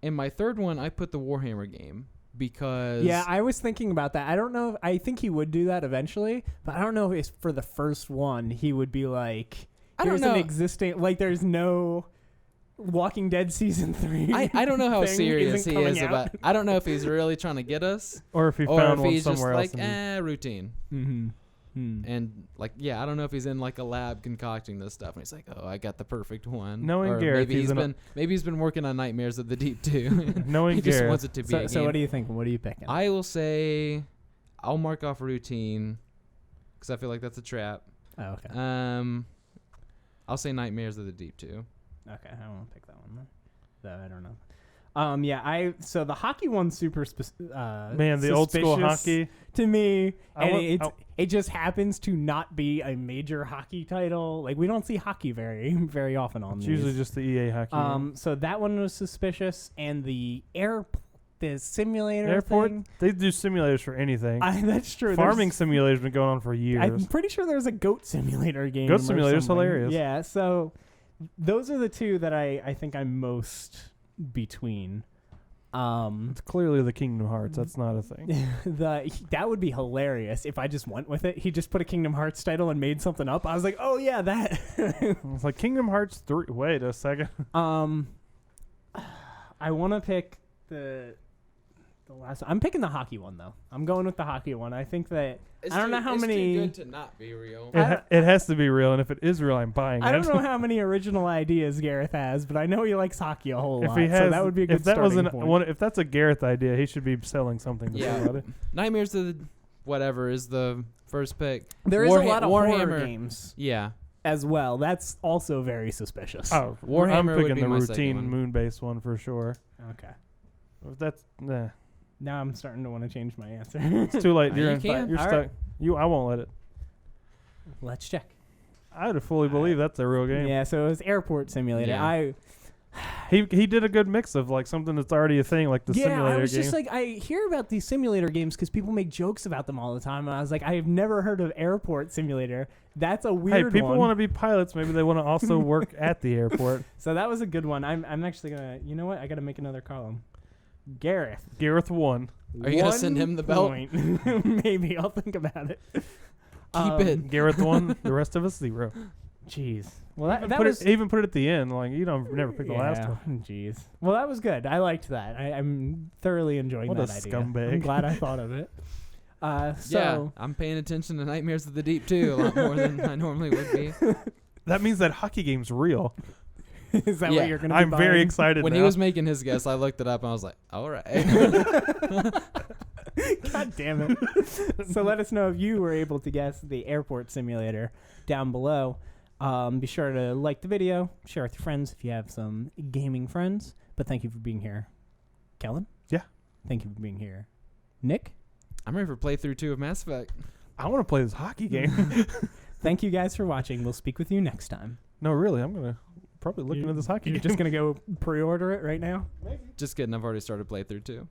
And my third one, I put the Warhammer game because I was thinking about that. I don't know. I think he would do that eventually, but I don't know if it's for the first one he would be like, "Here's an existing like there's no Walking Dead season 3." I don't know how serious he is out. about. I don't know if he's really trying to get us, or if he or found if one he's just somewhere like else. routine. And like, I don't know if he's in like a lab concocting this stuff, and he's like, "Oh, I got the perfect one." Knowing or Gareth, maybe he's been working on Nightmares of the Deep too. Knowing he just Gareth. wants it to be. a So game. what do you think? What are you picking? I will say, I'll mark off Routine because I feel like that's a trap. Oh, okay. I'll say Nightmares of the Deep too. Okay, I won't pick that one then. Though I don't know. So the hockey one's super Man, the old school suspicious hockey to me, it just happens to not be a major hockey title. Like we don't see hockey very very often on It's these. usually just the EA hockey. game. So that one was suspicious, and the simulator Airport. thing. They do simulators for anything. That's true. Farming simulators been going on for years. I'm pretty sure there's a goat simulator game. Goat or Simulator's something. hilarious. Yeah, so those are the 2 that I think I'm most between. It's clearly the Kingdom Hearts. That's not a thing. That would be hilarious if I just went with it. He just put a Kingdom Hearts title and made something up. I was like, oh yeah, that. It's like Kingdom Hearts 3. Wait a second. I want to pick the last. I'm picking the hockey one though. I'm going with the hockey one. I think that I don't know how many. It's too good to not be real. It has to be real, and if it is real, I'm buying it. I don't know how many original ideas Gareth has, but I know he likes hockey a whole lot. He has, so that would be a good starting point. If that's a Gareth idea, he should be selling something to somebody. Nightmares of the whatever is the first pick. There is a lot of Warhammer horror games. Yeah. As well. That's also very suspicious. Oh, Warhammer I'm would picking be the my routine second one. moon-based one for sure. Okay. If that's Now I'm starting to want to change my answer. it's too late. You're can. You're All stuck. right. I won't let it. Let's check. I would fully believe that's a real game. Yeah, so it was Airport Simulator. Yeah. He did a good mix of like something that's already a thing, like the simulator I was game. just like, I hear about these simulator games because people make jokes about them all the time, and I was like, I have never heard of Airport Simulator. That's a weird one. Hey, people want to be pilots. Maybe they want to also work at the airport. So that was a good one. I'm actually gonna. You know what? I gotta make another column. Gareth won. Are you gonna send him the belt? Maybe I'll think about it. Keep it. Gareth won. The rest of us 0. Jeez. Well, that put was even put it at the end. Like you don't never pick the last one. Jeez. Well, that was good. I liked that. I'm thoroughly enjoying what that a idea. scumbag. I'm glad I thought of it. Yeah, I'm paying attention to Nightmares of the Deep too a lot more than I normally would be. That means that hockey game's real. Is that what you're gonna? I'm be very buying? excited. When now. he was making his guess, I looked it up and I was like, all right. God damn it. So let us know if you were able to guess the Airport Simulator down below. Be sure to like the video, share with your friends if you have some gaming friends. But thank you for being here, Kellen. Yeah. Thank you for being here, Nick. I'm ready for playthrough 2 of Mass Effect. I want to play this hockey game. Thank you guys for watching. We'll speak with you next time. No, really, I'm gonna probably look into this hockey You're game. just gonna go pre-order it right now? Just kidding. I've already started playthrough 2.